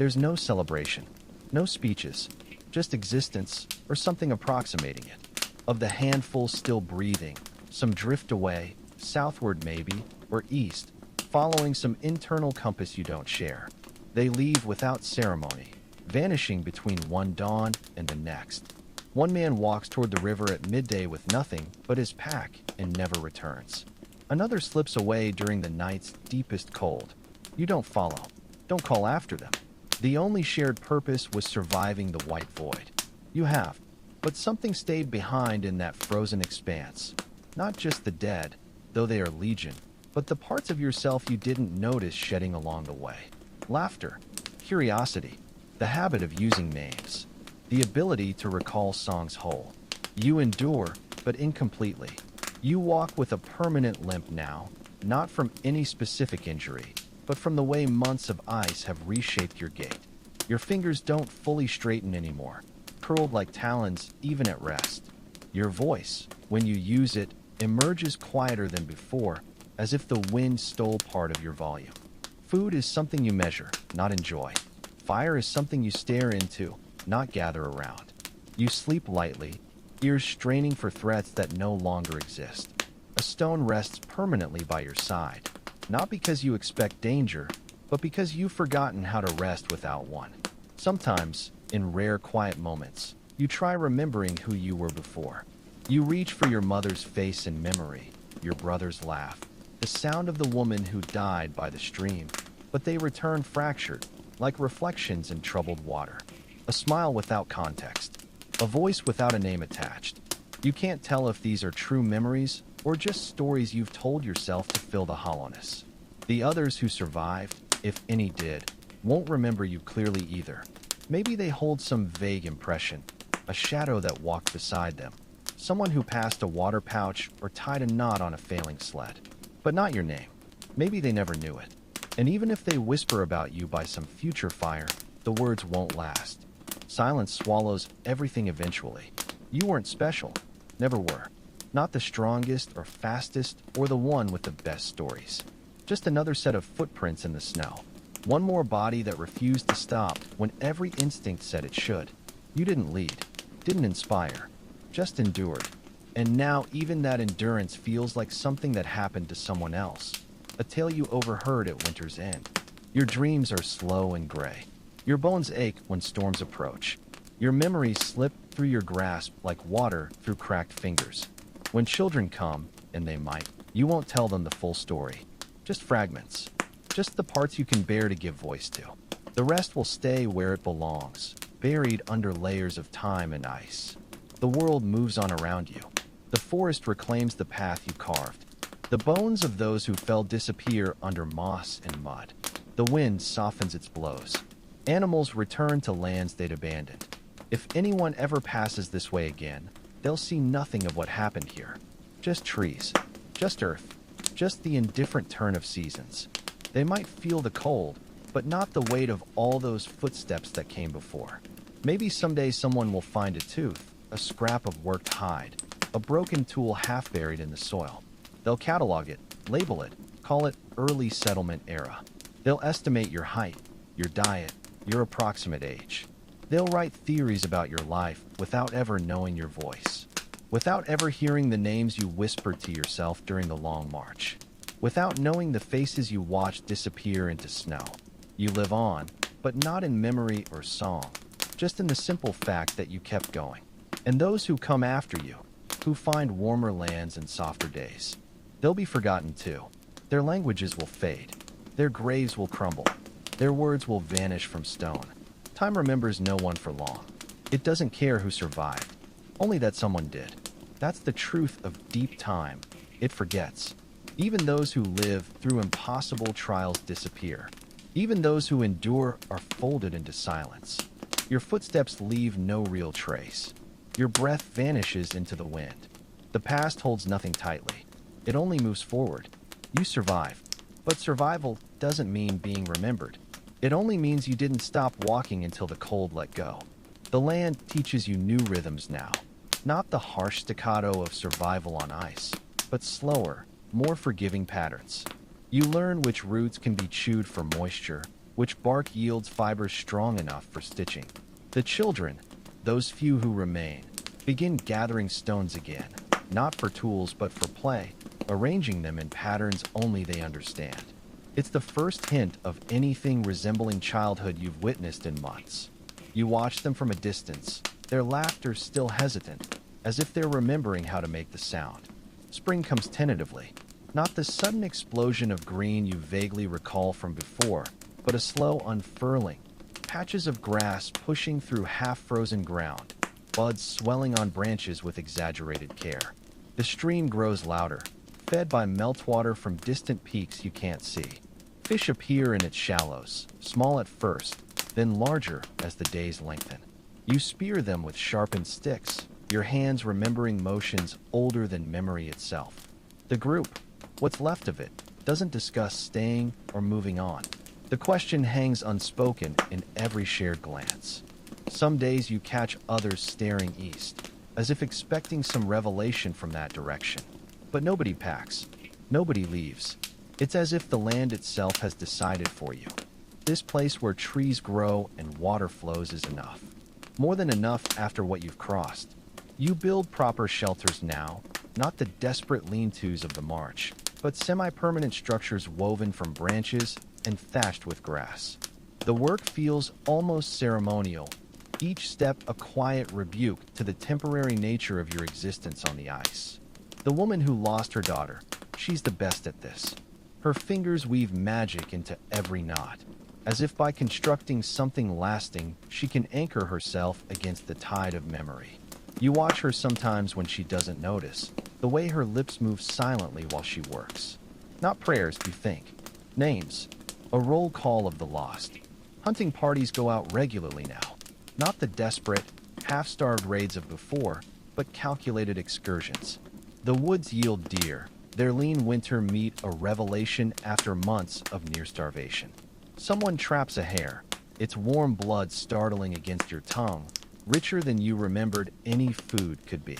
There's no celebration, no speeches, just existence or something approximating it. Of the handful still breathing, some drift away, southward maybe, or east, following some internal compass you don't share. They leave without ceremony, vanishing between one dawn and the next. One man walks toward the river at midday with nothing but his pack and never returns. Another slips away during the night's deepest cold. You don't follow, don't call after them. The only shared purpose was surviving the white void. You have, but something stayed behind in that frozen expanse. Not just the dead, though they are legion, but the parts of yourself you didn't notice shedding along the way. Laughter, curiosity, the habit of using names, the ability to recall songs whole. You endure, but incompletely. You walk with a permanent limp now, not from any specific injury, but from the way months of ice have reshaped your gait. Your fingers don't fully straighten anymore, curled like talons even at rest. Your voice, when you use it, emerges quieter than before, as if the wind stole part of your volume. Food is something you measure, not enjoy. Fire is something you stare into, not gather around. You sleep lightly, ears straining for threats that no longer exist. A stone rests permanently by your side, not because you expect danger, but because you've forgotten how to rest without one. Sometimes, in rare quiet moments, you try remembering who you were before. You reach for your mother's face in memory, your brother's laugh, the sound of the woman who died by the stream, but they return fractured, like reflections in troubled water. A smile without context, a voice without a name attached. You can't tell if these are true memories or just stories you've told yourself to fill the hollowness. The others who survived, if any did, won't remember you clearly either. Maybe they hold some vague impression, a shadow that walked beside them, someone who passed a water pouch or tied a knot on a failing sled. But not your name. Maybe they never knew it. And even if they whisper about you by some future fire, the words won't last. Silence swallows everything eventually. You weren't special, never were. Not the strongest or fastest or the one with the best stories. Just another set of footprints in the snow. One more body that refused to stop when every instinct said it should. You didn't lead, didn't inspire, just endured. And now even that endurance feels like something that happened to someone else. A tale you overheard at winter's end. Your dreams are slow and gray. Your bones ache when storms approach. Your memories slip through your grasp like water through cracked fingers. When children come, and they might, you won't tell them the full story. Just fragments. Just the parts you can bear to give voice to. The rest will stay where it belongs, buried under layers of time and ice. The world moves on around you. The forest reclaims the path you carved. The bones of those who fell disappear under moss and mud. The wind softens its blows. Animals return to lands they'd abandoned. If anyone ever passes this way again, they'll see nothing of what happened here. Just trees, just earth, just the indifferent turn of seasons. They might feel the cold, but not the weight of all those footsteps that came before. Maybe someday someone will find a tooth, a scrap of worked hide, a broken tool half buried in the soil. They'll catalog it, label it, call it early settlement era. They'll estimate your height, your diet, your approximate age. They'll write theories about your life without ever knowing your voice, without ever hearing the names you whispered to yourself during the long march, without knowing the faces you watched disappear into snow. You live on, but not in memory or song, just in the simple fact that you kept going. And those who come after you, who find warmer lands and softer days, they'll be forgotten too. Their languages will fade. Their graves will crumble. Their words will vanish from stone. Time remembers no one for long. It doesn't care who survived, only that someone did. That's the truth of deep time. It forgets. Even those who live through impossible trials disappear. Even those who endure are folded into silence. Your footsteps leave no real trace. Your breath vanishes into the wind. The past holds nothing tightly. It only moves forward. You survive. But survival doesn't mean being remembered. It only means you didn't stop walking until the cold let go. The land teaches you new rhythms now. Not the harsh staccato of survival on ice, but slower, more forgiving patterns. You learn which roots can be chewed for moisture, which bark yields fibers strong enough for stitching. The children, those few who remain, begin gathering stones again, not for tools but for play, arranging them in patterns only they understand. It's the first hint of anything resembling childhood you've witnessed in months. You watch them from a distance, their laughter still hesitant, as if they're remembering how to make the sound. Spring comes tentatively, not the sudden explosion of green you vaguely recall from before, but a slow unfurling, patches of grass pushing through half-frozen ground, buds swelling on branches with exaggerated care. The stream grows louder, fed by meltwater from distant peaks you can't see. Fish appear in its shallows, small at first, then larger as the days lengthen. You spear them with sharpened sticks, your hands remembering motions older than memory itself. The group, what's left of it, doesn't discuss staying or moving on. The question hangs unspoken in every shared glance. Some days you catch others staring east, as if expecting some revelation from that direction. But nobody packs. Nobody leaves. It's as if the land itself has decided for you. This place where trees grow and water flows is enough. More than enough after what you've crossed. You build proper shelters now, not the desperate lean-tos of the march, but semi-permanent structures woven from branches and thatched with grass. The work feels almost ceremonial, each step a quiet rebuke to the temporary nature of your existence on the ice. The woman who lost her daughter, she's the best at this. Her fingers weave magic into every knot, as if by constructing something lasting, she can anchor herself against the tide of memory. You watch her sometimes when she doesn't notice, the way her lips move silently while she works. Not prayers, you think. Names. A roll call of the lost. Hunting parties go out regularly now. Not the desperate, half-starved raids of before, but calculated excursions. The woods yield deer. Their lean winter meat a revelation after months of near starvation. Someone traps a hare, its warm blood startling against your tongue, richer than you remembered any food could be.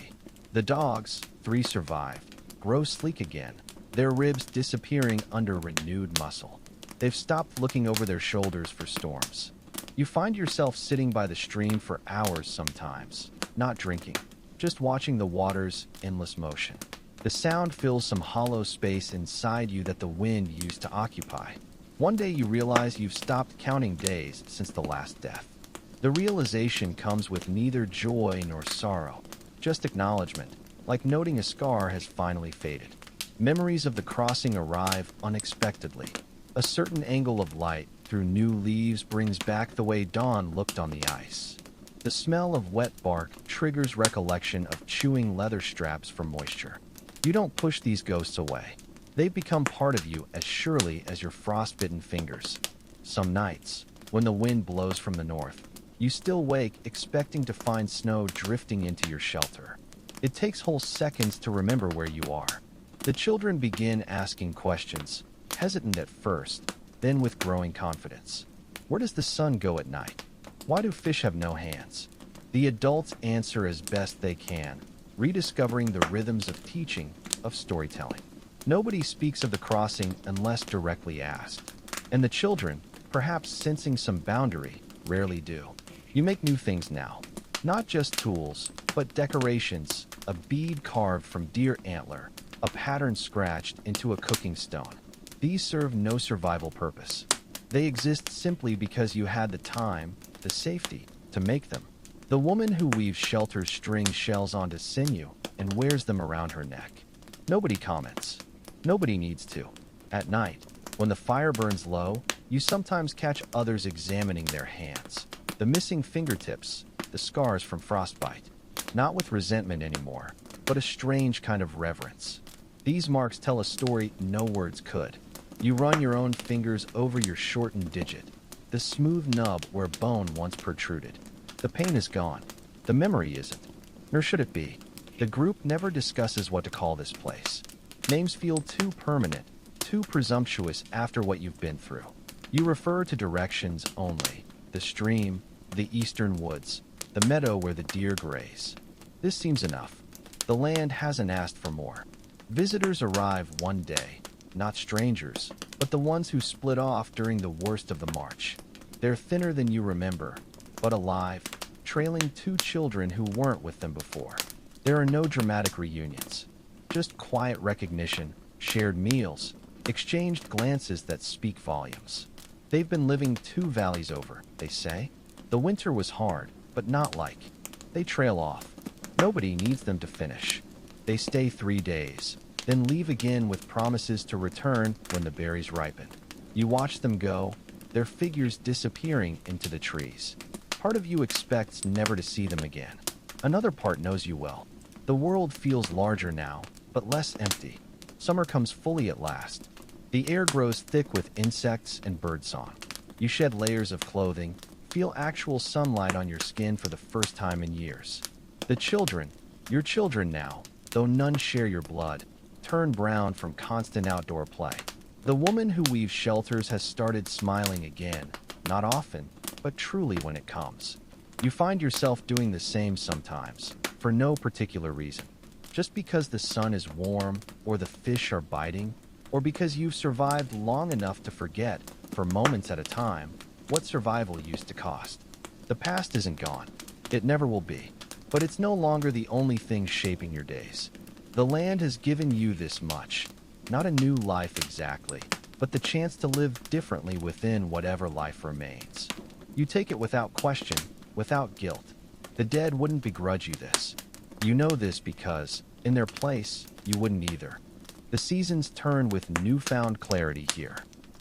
The dogs, 3 survived, grow sleek again, their ribs disappearing under renewed muscle. They've stopped looking over their shoulders for storms. You find yourself sitting by the stream for hours sometimes, not drinking, just watching the water's endless motion. The sound fills some hollow space inside you that the wind used to occupy. One day you realize you've stopped counting days since the last death. The realization comes with neither joy nor sorrow, just acknowledgement, like noting a scar has finally faded. Memories of the crossing arrive unexpectedly. A certain angle of light through new leaves brings back the way dawn looked on the ice. The smell of wet bark triggers recollection of chewing leather straps for moisture. You don't push these ghosts away. They've become part of you as surely as your frostbitten fingers. Some nights, when the wind blows from the north, you still wake expecting to find snow drifting into your shelter. It takes whole seconds to remember where you are. The children begin asking questions, hesitant at first, then with growing confidence. Where does the sun go at night? Why do fish have no hands? The adults answer as best they can, rediscovering the rhythms of teaching, of storytelling. Nobody speaks of the crossing unless directly asked. And the children, perhaps sensing some boundary, rarely do. You make new things now. Not just tools, but decorations, a bead carved from deer antler, a pattern scratched into a cooking stone. These serve no survival purpose. They exist simply because you had the time, the safety, to make them. The woman who weaves shelter string shells onto sinew and wears them around her neck. Nobody comments. Nobody needs to. At night, when the fire burns low, you sometimes catch others examining their hands. The missing fingertips, the scars from frostbite. Not with resentment anymore, but a strange kind of reverence. These marks tell a story no words could. You run your own fingers over your shortened digit, the smooth nub where bone once protruded. The pain is gone. The memory isn't. Nor should it be. The group never discusses what to call this place. Names feel too permanent, too presumptuous after what you've been through. You refer to directions only. The stream, the eastern woods, the meadow where the deer graze. This seems enough. The land hasn't asked for more. Visitors arrive one day, not strangers, but the ones who split off during the worst of the march. They're thinner than you remember, but alive, trailing two children who weren't with them before. There are no dramatic reunions, just quiet recognition, shared meals, exchanged glances that speak volumes. They've been living two valleys over, they say. The winter was hard, but not like. They trail off. Nobody needs them to finish. They stay 3 days, then leave again with promises to return when the berries ripen. You watch them go, their figures disappearing into the trees. Part of you expects never to see them again. Another part knows you well. The world feels larger now, but less empty. Summer comes fully at last. The air grows thick with insects and birdsong. You shed layers of clothing, feel actual sunlight on your skin for the first time in years. The children, your children now, though none share your blood, turn brown from constant outdoor play. The woman who weaves shelters has started smiling again, not often, but truly when it comes. You find yourself doing the same sometimes, for no particular reason. Just because the sun is warm, or the fish are biting, or because you've survived long enough to forget, for moments at a time, what survival used to cost. The past isn't gone. It never will be. But it's no longer the only thing shaping your days. The land has given you this much. Not a new life exactly, but the chance to live differently within whatever life remains. You take it without question, without guilt. The dead wouldn't begrudge you this. You know this because, in their place, you wouldn't either. The seasons turn with newfound clarity here.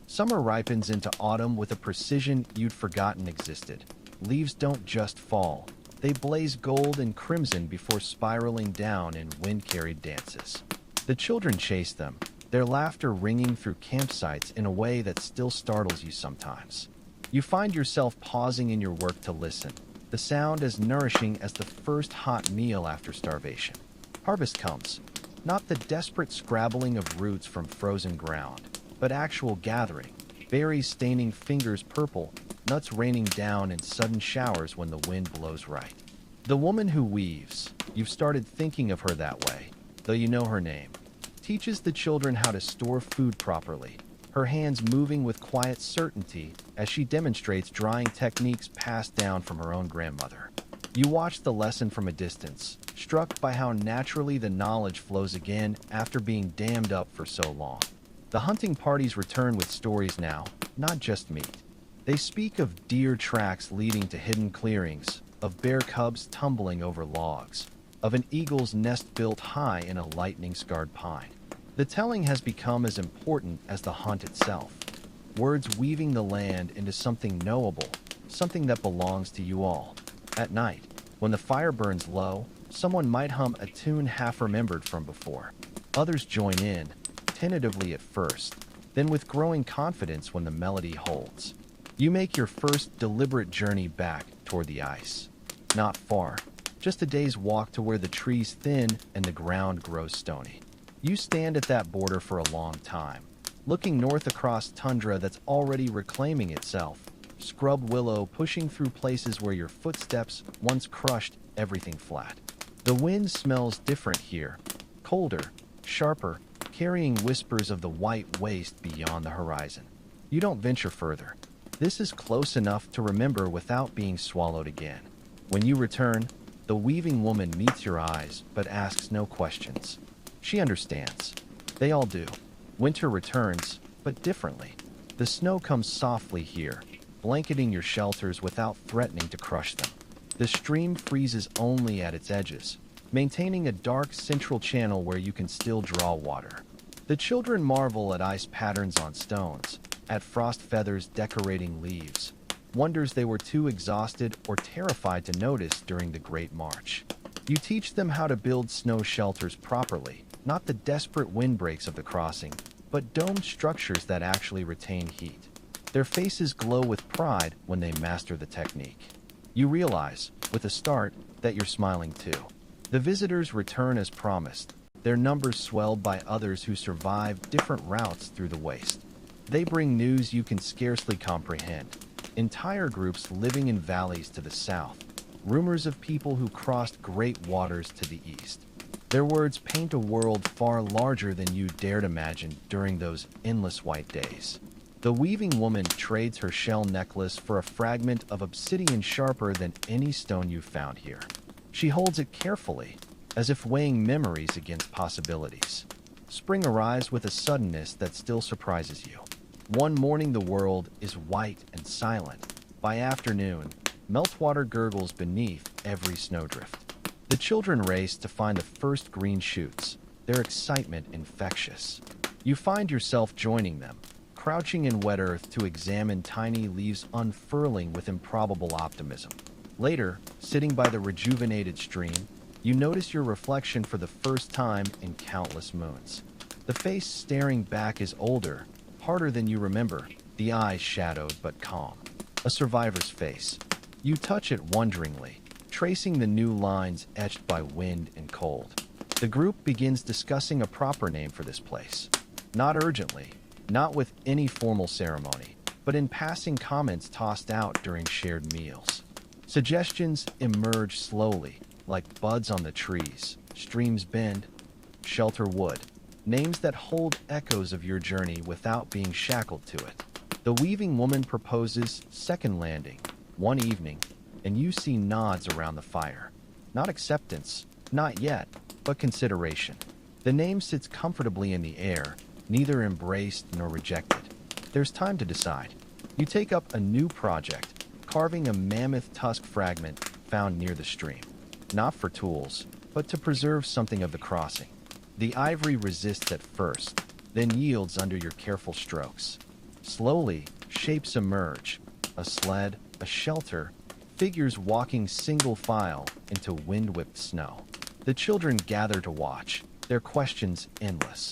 Summer ripens into autumn with a precision you'd forgotten existed. Leaves don't just fall. They blaze gold and crimson before spiraling down in wind-carried dances. The children chase them, their laughter ringing through campsites in a way that still startles you sometimes. You find yourself pausing in your work to listen, the sound as nourishing as the first hot meal after starvation. Harvest comes, not the desperate scrabbling of roots from frozen ground, but actual gathering, berries staining fingers purple, nuts raining down in sudden showers when the wind blows right. The woman who weaves, you've started thinking of her that way, though you know her name, teaches the children how to store food properly, her hands moving with quiet certainty as she demonstrates drying techniques passed down from her own grandmother. You watch the lesson from a distance, struck by how naturally the knowledge flows again after being dammed up for so long. The hunting parties return with stories now, not just meat. They speak of deer tracks leading to hidden clearings, of bear cubs tumbling over logs, of an eagle's nest built high in a lightning-scarred pine. The telling has become as important as the hunt itself. Words weaving the land into something knowable, something that belongs to you all. At night, when the fire burns low, someone might hum a tune half-remembered from before. Others join in, tentatively at first, then with growing confidence when the melody holds. You make your first deliberate journey back toward the ice. Not far, just a day's walk to where the trees thin and the ground grows stony. You stand at that border for a long time, looking north across tundra that's already reclaiming itself, scrub willow pushing through places where your footsteps once crushed everything flat. The wind smells different here, colder, sharper, carrying whispers of the white waste beyond the horizon. You don't venture further. This is close enough to remember without being swallowed again. When you return, the weaving woman meets your eyes but asks no questions. She understands. They all do. Winter returns, but differently. The snow comes softly here, blanketing your shelters without threatening to crush them. The stream freezes only at its edges, maintaining a dark central channel where you can still draw water. The children marvel at ice patterns on stones, at frost feathers decorating leaves, wonders they were too exhausted or terrified to notice during the Great March. You teach them how to build snow shelters properly, not the desperate windbreaks of the crossing, but domed structures that actually retain heat. Their faces glow with pride when they master the technique. You realize, with a start, that you're smiling too. The visitors return as promised, their numbers swelled by others who survive different routes through the waste. They bring news you can scarcely comprehend. Entire groups living in valleys to the south. Rumors of people who crossed great waters to the east. Their words paint a world far larger than you dared imagine during those endless white days. The weaving woman trades her shell necklace for a fragment of obsidian sharper than any stone you've found here. She holds it carefully, as if weighing memories against possibilities. Spring arrives with a suddenness that still surprises you. One morning the world is white and silent. By afternoon, meltwater gurgles beneath every snowdrift. The children race to find the first green shoots, their excitement infectious. You find yourself joining them, crouching in wet earth to examine tiny leaves unfurling with improbable optimism. Later, sitting by the rejuvenated stream, you notice your reflection for the first time in countless moons. The face staring back is older, harder than you remember, the eyes shadowed but calm. A survivor's face. You touch it wonderingly, tracing the new lines etched by wind and cold. The group begins discussing a proper name for this place. Not urgently, not with any formal ceremony, but in passing comments tossed out during shared meals. Suggestions emerge slowly, like buds on the trees. Streams bend, shelter wood. Names that hold echoes of your journey without being shackled to it. The weaving woman proposes second landing, one evening, and you see nods around the fire. Not acceptance, not yet, but consideration. The name sits comfortably in the air, neither embraced nor rejected. There's time to decide. You take up a new project, carving a mammoth tusk fragment found near the stream. Not for tools, but to preserve something of the crossing. The ivory resists at first, then yields under your careful strokes. Slowly, shapes emerge. A sled, a shelter, figures walking single file into wind-whipped snow. The children gather to watch, their questions endless.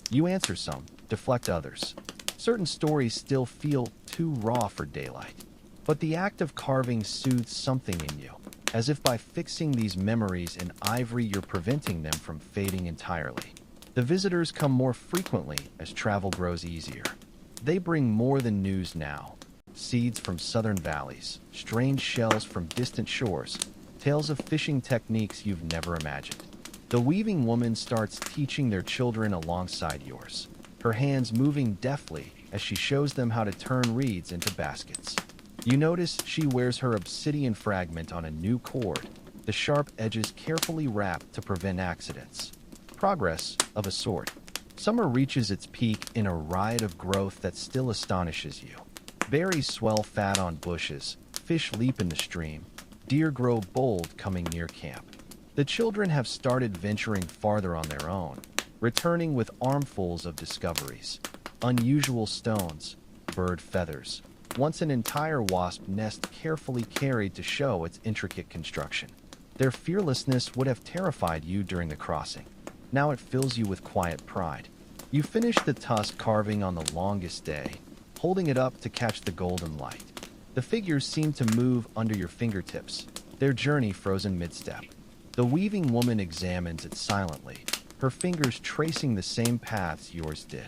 You answer some, deflect others. Certain stories still feel too raw for daylight. But the act of carving soothes something in you, as if by fixing these memories in ivory you're preventing them from fading entirely. The visitors come more frequently as travel grows easier. They bring more than news now. Seeds from southern valleys, strange shells from distant shores, tales of fishing techniques you've never imagined. The weaving woman starts teaching their children alongside yours, her hands moving deftly as she shows them how to turn reeds into baskets. You notice she wears her obsidian fragment on a new cord, the sharp edges carefully wrapped to prevent accidents. Progress, of a sort. Summer reaches its peak in a riot of growth that still astonishes you. Berries swell fat on bushes, fish leap in the stream, deer grow bold coming near camp. The children have started venturing farther on their own, returning with armfuls of discoveries. Unusual stones, bird feathers, once an entire wasp nest carefully carried to show its intricate construction. Their fearlessness would have terrified you during the crossing. Now it fills you with quiet pride. You finish the tusk carving on the longest day, holding it up to catch the golden light. The figures seem to move under your fingertips, their journey frozen mid-step. The weaving woman examines it silently, her fingers tracing the same paths yours did.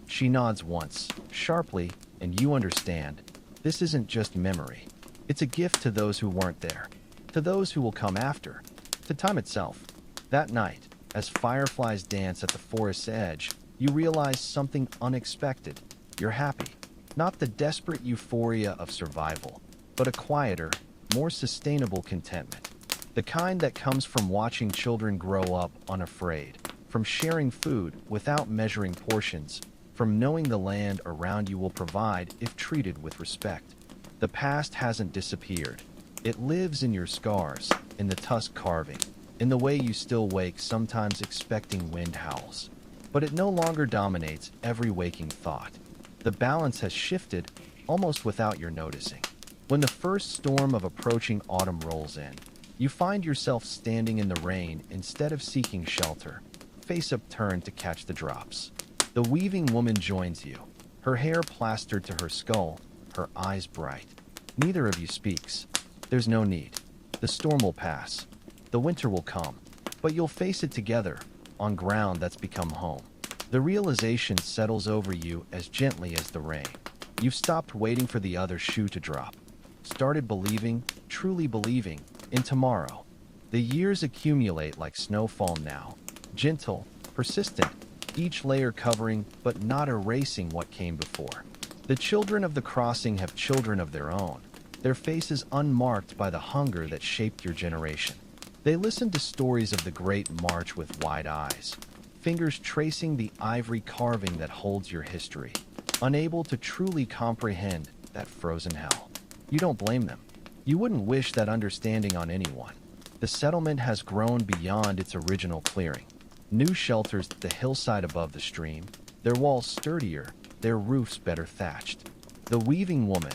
She nods once, sharply, and you understand. This isn't just memory. It's a gift to those who weren't there, to those who will come after, to time itself. That night, as fireflies dance at the forest's edge, you realize something unexpected. You're happy. Not the desperate euphoria of survival, but a quieter, more sustainable contentment. The kind that comes from watching children grow up unafraid, from sharing food without measuring portions, from knowing the land around you will provide if treated with respect. The past hasn't disappeared. It lives in your scars, in the tusk carving, in the way you still wake sometimes expecting wind howls. But it no longer dominates every waking thought. The balance has shifted, almost without your noticing. When the first storm of approaching autumn rolls in, you find yourself standing in the rain instead of seeking shelter, face upturned to catch the drops. The weaving woman joins you, her hair plastered to her skull, her eyes bright. Neither of you speaks. There's no need. The storm will pass. The winter will come. But you'll face it together, on ground that's become home. The realization settles over you as gently as the rain. You've stopped waiting for the other shoe to drop. Started believing, truly believing, in tomorrow. The years accumulate like snowfall now. Gentle, persistent, each layer covering but not erasing what came before. The children of the crossing have children of their own, their faces unmarked by the hunger that shaped your generation. They listen to stories of the Great March with wide eyes, fingers tracing the ivory carving that holds your history, unable to truly comprehend that frozen hell. You don't blame them. You wouldn't wish that understanding on anyone. The settlement has grown beyond its original clearing. New shelters the hillside above the stream, their walls sturdier, their roofs better thatched. The weaving woman,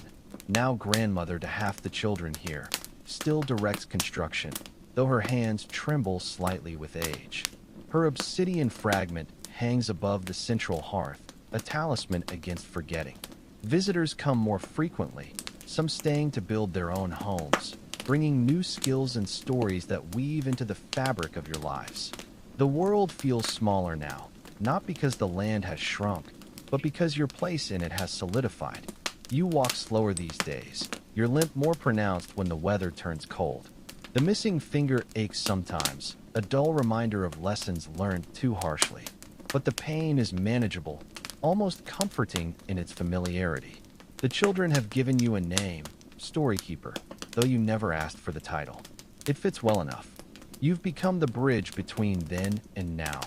now grandmother to half the children here, still directs construction, though her hands tremble slightly with age. Her obsidian fragment hangs above the central hearth, a talisman against forgetting. Visitors come more frequently, some staying to build their own homes, bringing new skills and stories that weave into the fabric of your lives. The world feels smaller now, not because the land has shrunk, but because your place in it has solidified. You walk slower these days, your limp more pronounced when the weather turns cold. The missing finger aches sometimes, a dull reminder of lessons learned too harshly. But the pain is manageable, almost comforting in its familiarity. The children have given you a name, Storykeeper, though you never asked for the title. It fits well enough. You've become the bridge between then and now,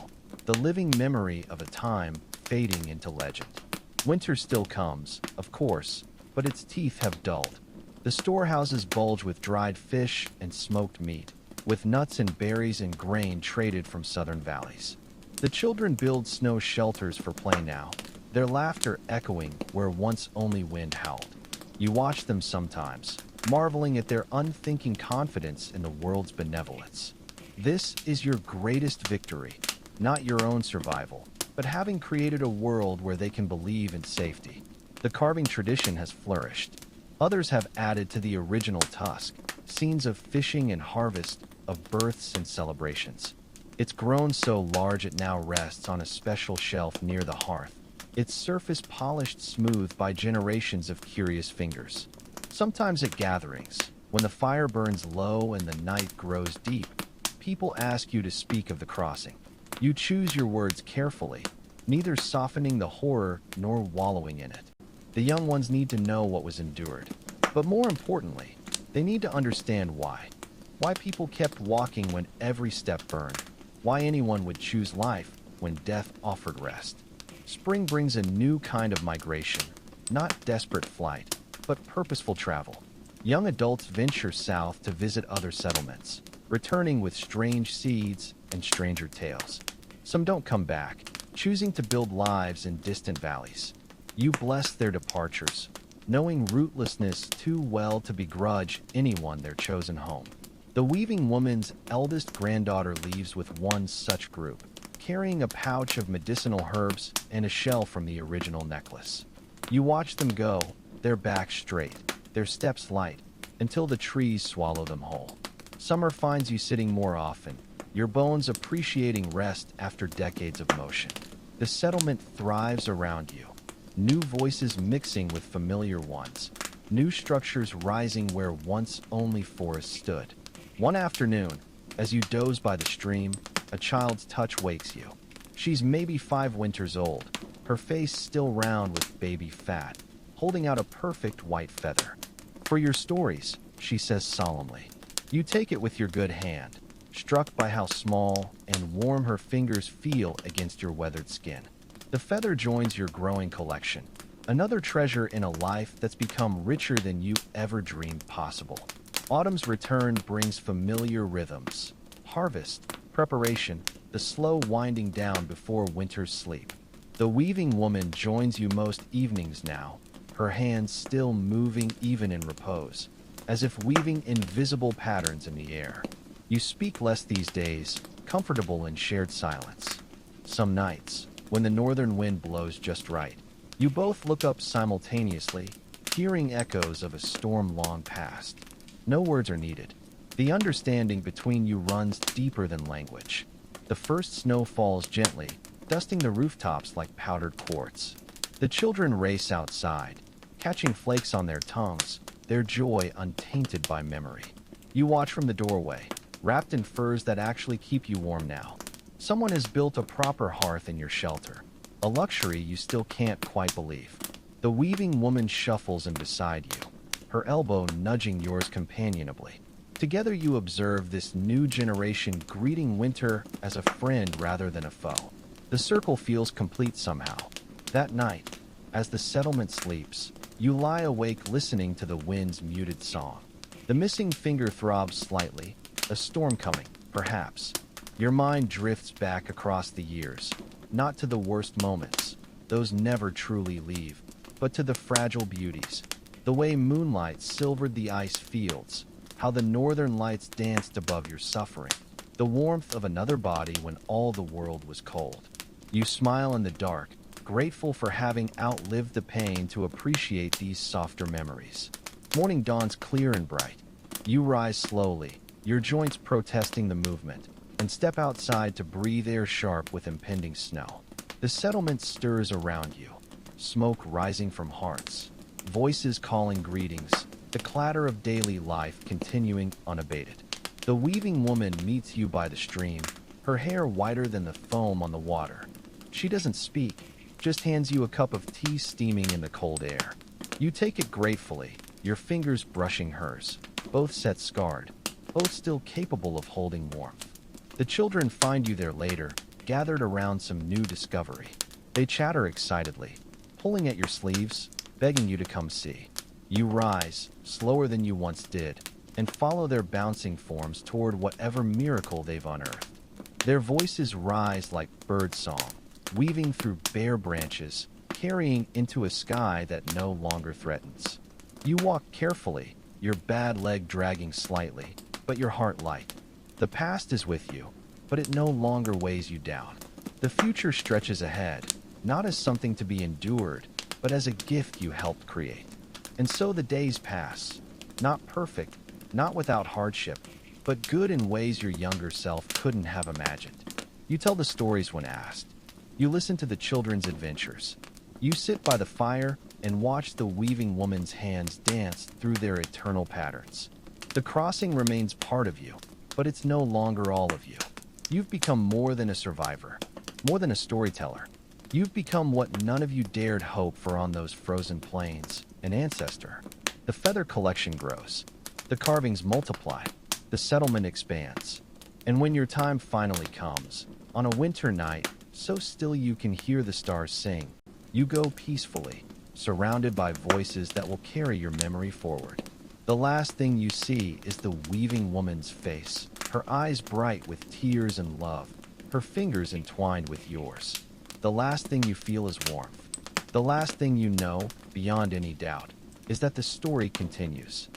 the living memory of a time fading into legend. Winter still comes, of course, but its teeth have dulled. The storehouses bulge with dried fish and smoked meat, with nuts and berries and grain traded from southern valleys. The children build snow shelters for play now, their laughter echoing where once only wind howled. You watch them sometimes, marveling at their unthinking confidence in the world's benevolence. This is your greatest victory, not your own survival, but having created a world where they can believe in safety. The carving tradition has flourished. Others have added to the original tusk, scenes of fishing and harvest, of births and celebrations. It's grown so large it now rests on a special shelf near the hearth, its surface polished smooth by generations of curious fingers. Sometimes at gatherings, when the fire burns low and the night grows deep, people ask you to speak of the crossing. You choose your words carefully, neither softening the horror nor wallowing in it. The young ones need to know what was endured, but more importantly, they need to understand why. Why people kept walking when every step burned. Why anyone would choose life when death offered rest. Spring brings a new kind of migration, not desperate flight, but purposeful travel. Young adults venture south to visit other settlements, returning with strange seeds and stranger tales. Some don't come back, choosing to build lives in distant valleys. You bless their departures, knowing rootlessness too well to begrudge anyone their chosen home. The weaving woman's eldest granddaughter leaves with one such group, carrying a pouch of medicinal herbs and a shell from the original necklace. You watch them go, their backs straight, their steps light, until the trees swallow them whole. Summer finds you sitting more often, your bones appreciating rest after decades of motion. The settlement thrives around you, new voices mixing with familiar ones, new structures rising where once only forests stood. One afternoon, as you doze by the stream, a child's touch wakes you. She's maybe 5 winters old, her face still round with baby fat, holding out a perfect white feather. For your stories, she says solemnly. You take it with your good hand, struck by how small and warm her fingers feel against your weathered skin. The feather joins your growing collection, another treasure in a life that's become richer than you ever dreamed possible. Autumn's return brings familiar rhythms. Harvest, preparation, the slow winding down before winter's sleep. The weaving woman joins you most evenings now, her hands still moving even in repose, as if weaving invisible patterns in the air. You speak less these days, comfortable in shared silence. Some nights, when the northern wind blows just right. You both look up simultaneously, hearing echoes of a storm long past. No words are needed. The understanding between you runs deeper than language. The first snow falls gently, dusting the rooftops like powdered quartz. The children race outside, catching flakes on their tongues, their joy untainted by memory. You watch from the doorway, wrapped in furs that actually keep you warm now. Someone has built a proper hearth in your shelter, a luxury you still can't quite believe. The weaving woman shuffles in beside you, her elbow nudging yours companionably. Together you observe this new generation greeting winter as a friend rather than a foe. The circle feels complete somehow. That night, as the settlement sleeps, you lie awake listening to the wind's muted song. The missing finger throbs slightly, a storm coming, perhaps. Your mind drifts back across the years, not to the worst moments, those never truly leave, but to the fragile beauties. The way moonlight silvered the ice fields, how the northern lights danced above your suffering, the warmth of another body when all the world was cold. You smile in the dark, grateful for having outlived the pain to appreciate these softer memories. Morning dawns clear and bright. You rise slowly, your joints protesting the movement, and step outside to breathe air sharp with impending snow. The settlement stirs around you, smoke rising from hearths, voices calling greetings, the clatter of daily life continuing unabated. The weaving woman meets you by the stream, her hair whiter than the foam on the water. She doesn't speak, just hands you a cup of tea steaming in the cold air. You take it gratefully, your fingers brushing hers, both set scarred, both still capable of holding warmth. The children find you there later, gathered around some new discovery. They chatter excitedly, pulling at your sleeves, begging you to come see. You rise, slower than you once did, and follow their bouncing forms toward whatever miracle they've unearthed. Their voices rise like birdsong, weaving through bare branches, carrying into a sky that no longer threatens. You walk carefully, your bad leg dragging slightly, but your heart light. The past is with you, but it no longer weighs you down. The future stretches ahead, not as something to be endured, but as a gift you helped create. And so the days pass, not perfect, not without hardship, but good in ways your younger self couldn't have imagined. You tell the stories when asked. You listen to the children's adventures. You sit by the fire and watch the weaving woman's hands dance through their eternal patterns. The crossing remains part of you, but it's no longer all of you. You've become more than a survivor, more than a storyteller. You've become what none of you dared hope for on those frozen plains, an ancestor. The feather collection grows. The carvings multiply. The settlement expands. And when your time finally comes, on a winter night, so still you can hear the stars sing, you go peacefully, surrounded by voices that will carry your memory forward. The last thing you see is the weaving woman's face, her eyes bright with tears and love, her fingers entwined with yours. The last thing you feel is warmth. The last thing you know, beyond any doubt, is that the story continues.